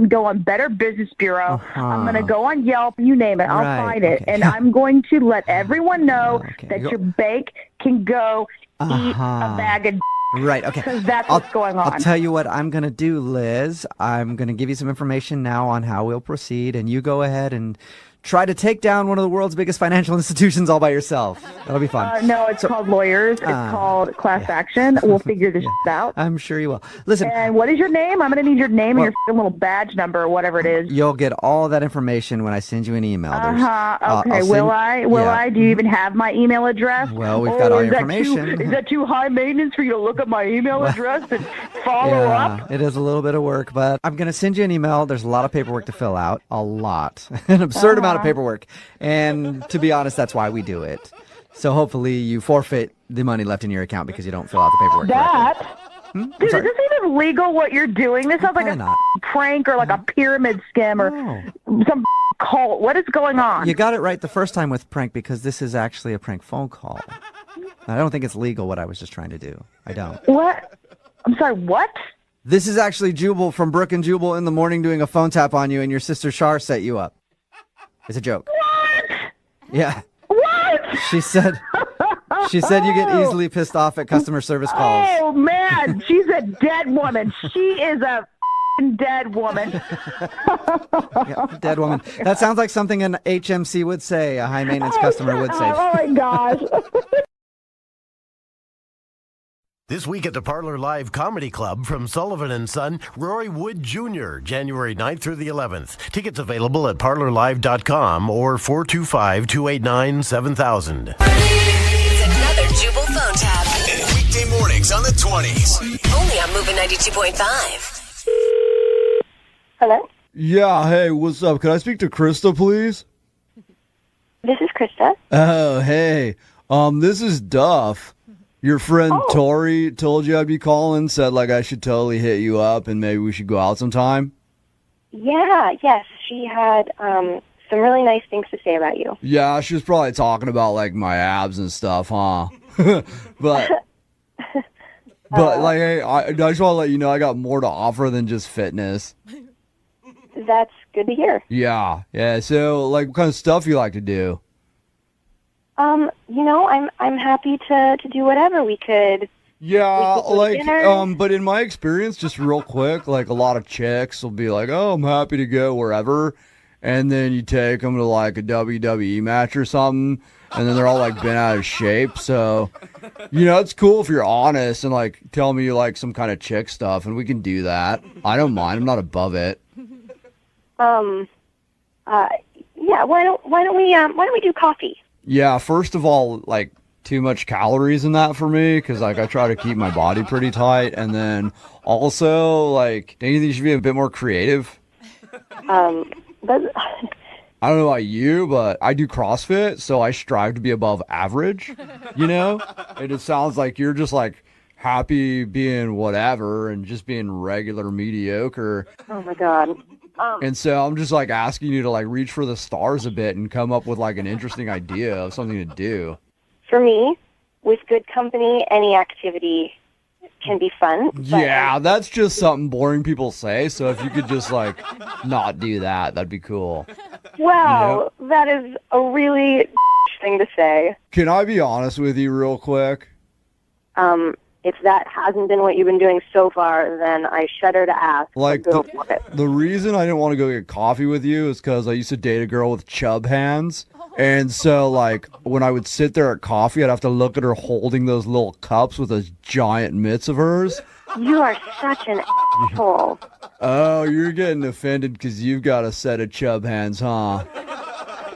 go on Better Business Bureau. I'm going to go on Yelp, you name it. I'll find it. okay. And I'm going to let everyone know that your bank can go eat a bag of Right, okay. because that's what's going on. I'll tell you what I'm going to do, Liz. I'm going to give you some information now on how we'll proceed, and you go ahead and try to take down one of the world's biggest financial institutions all by yourself. That'll be fun. No, it's called lawyers. It's called class action. We'll figure this out. I'm sure you will. Listen. And what is your name? I'm going to need your name and your f***ing little badge number or whatever it is. You'll get all that information when I send you an email. Okay. Will I? Do you even have my email address? Well, we've got all your information. Is that too high maintenance for you to look up my email address and follow up? It is a little bit of work, but I'm going to send you an email. There's a lot of paperwork to fill out. A lot. An absurd amount of paperwork. And to be honest, that's why we do it. So hopefully you forfeit the money left in your account because you don't fill out the paperwork correctly. Dude, is this even legal what you're doing? This sounds like a prank or like a pyramid scam or some cult. What is going on? You got it right the first time with prank because this is actually a prank phone call. I don't think it's legal what I was just trying to do. I don't. What? I'm sorry, what? This is actually Jubal from Brooke and Jubal in the morning doing a phone tap on you, and your sister Shar set you up. It's a joke. What? Yeah. What? She said you get easily pissed off at customer service calls. Oh, man. She's a dead woman. She is a dead woman. Dead woman. That sounds like something an HMC would say, a high maintenance customer would say. Oh, my gosh. This week at the Parlor Live Comedy Club from Sullivan & Son, Roy Wood Jr., January 9th through the 11th. Tickets available at parlorlive.com or 425-289-7000. It's another Jubal phone tap. Weekday mornings on the 20s. Only on Moving 92.5. Hello? Yeah, hey, what's up? Can I speak to Krista, please? This is Krista. Oh, hey. This is Duff. Your friend Tori told you I'd be calling, said like I should totally hit you up and maybe we should go out sometime. Yes. She had some really nice things to say about you. Yeah, she was probably talking about like my abs and stuff, huh? but like, hey, I just want to let you know I got more to offer than just fitness. That's good to hear. Yeah. So like, what kind of stuff you like to do? I'm happy to do whatever we could. Yeah, we could like, dinner. but in my experience, just real quick, like a lot of chicks will be like, oh, I'm happy to go wherever. And then you take them to like a WWE match or something. And then they're all like bent out of shape. So, it's cool if you're honest and like tell me you like some kind of chick stuff and we can do that. I don't mind. I'm not above it. Why don't we do coffee? Yeah, first of all, like too much calories in that for me because like I try to keep my body pretty tight, and then also like don't you think you should be a bit more creative? I don't know about you, but I do CrossFit, so I strive to be above average. And it sounds like you're just like happy being whatever and just being regular mediocre. Oh my God. And so I'm just like asking you to like reach for the stars a bit and come up with like an interesting idea of something to do. For me, with good company, any activity can be fun. Yeah, that's just something boring people say. So if you could just like not do that, that'd be cool. Well, that is a really thing to say. Can I be honest with you real quick? If that hasn't been what you've been doing so far, then I shudder to ask. Like, go for it. The reason I didn't want to go get coffee with you is because I used to date a girl with chub hands. And so, like, when I would sit there at coffee, I'd have to look at her holding those little cups with those giant mitts of hers. You are such an asshole. Oh, you're getting offended because you've got a set of chub hands, huh?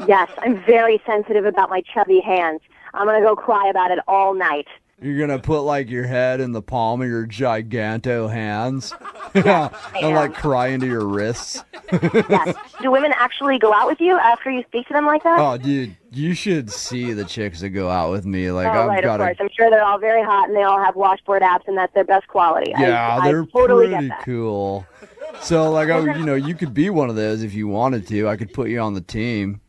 Yes, I'm very sensitive about my chubby hands. I'm going to go cry about it all night. You're going to put, like, your head in the palm of your giganto hands? Yeah, and, like, cry into your wrists? Yes. Do women actually go out with you after you speak to them like that? Oh, dude, you should see the chicks that go out with me. Like, of course. I'm sure they're all very hot and they all have washboard abs and that's their best quality. Yeah, I they're totally pretty get that. cool. So, like, you could be one of those if you wanted to. I could put you on the team.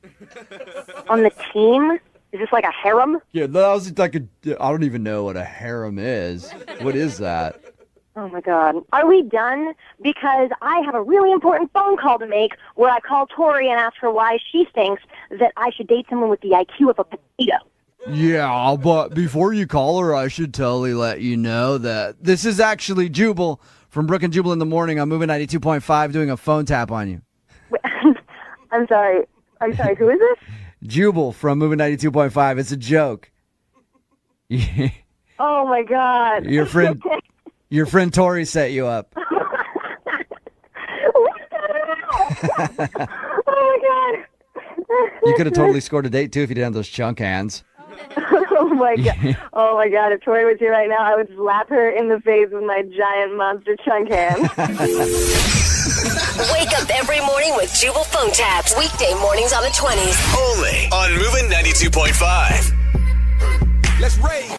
On the team? Is this like a harem? Yeah, that was like I don't even know what a harem is. What is that? Oh, my God. Are we done? Because I have a really important phone call to make where I call Tori and ask her why she thinks that I should date someone with the IQ of a potato. Yeah, but before you call her, I should totally let you know that this is actually Jubal from Brooke and Jubal in the morning. I'm moving 92.5 doing a phone tap on you. I'm sorry. Who is this? Jubal from Moving 92.5. It's a joke. Oh, my God. Your friend Tori set you up. Oh, my God. You could have totally scored a date, too, if you didn't have those chunk hands. Oh, my God. Oh, my God. If Tori was here right now, I would slap her in the face with my giant monster chunk hand. Wake up every morning with Jubal phone tabs. Weekday mornings on the 20s. Only on Moving 92.5. Let's rage.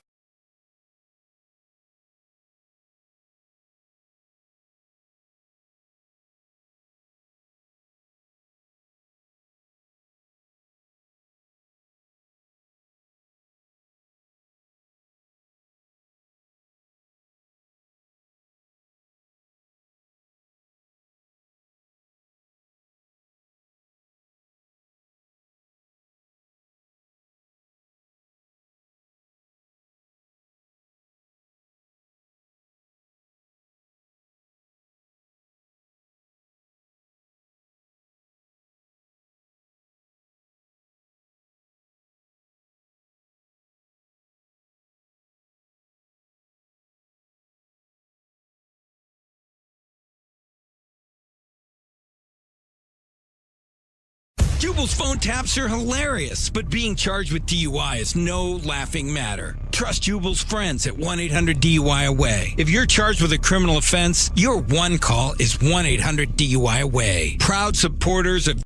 Jubal's phone taps are hilarious, but being charged with DUI is no laughing matter. Trust Jubal's friends at 1-800-DUI-AWAY. If you're charged with a criminal offense, your one call is 1-800-DUI-AWAY. Proud supporters of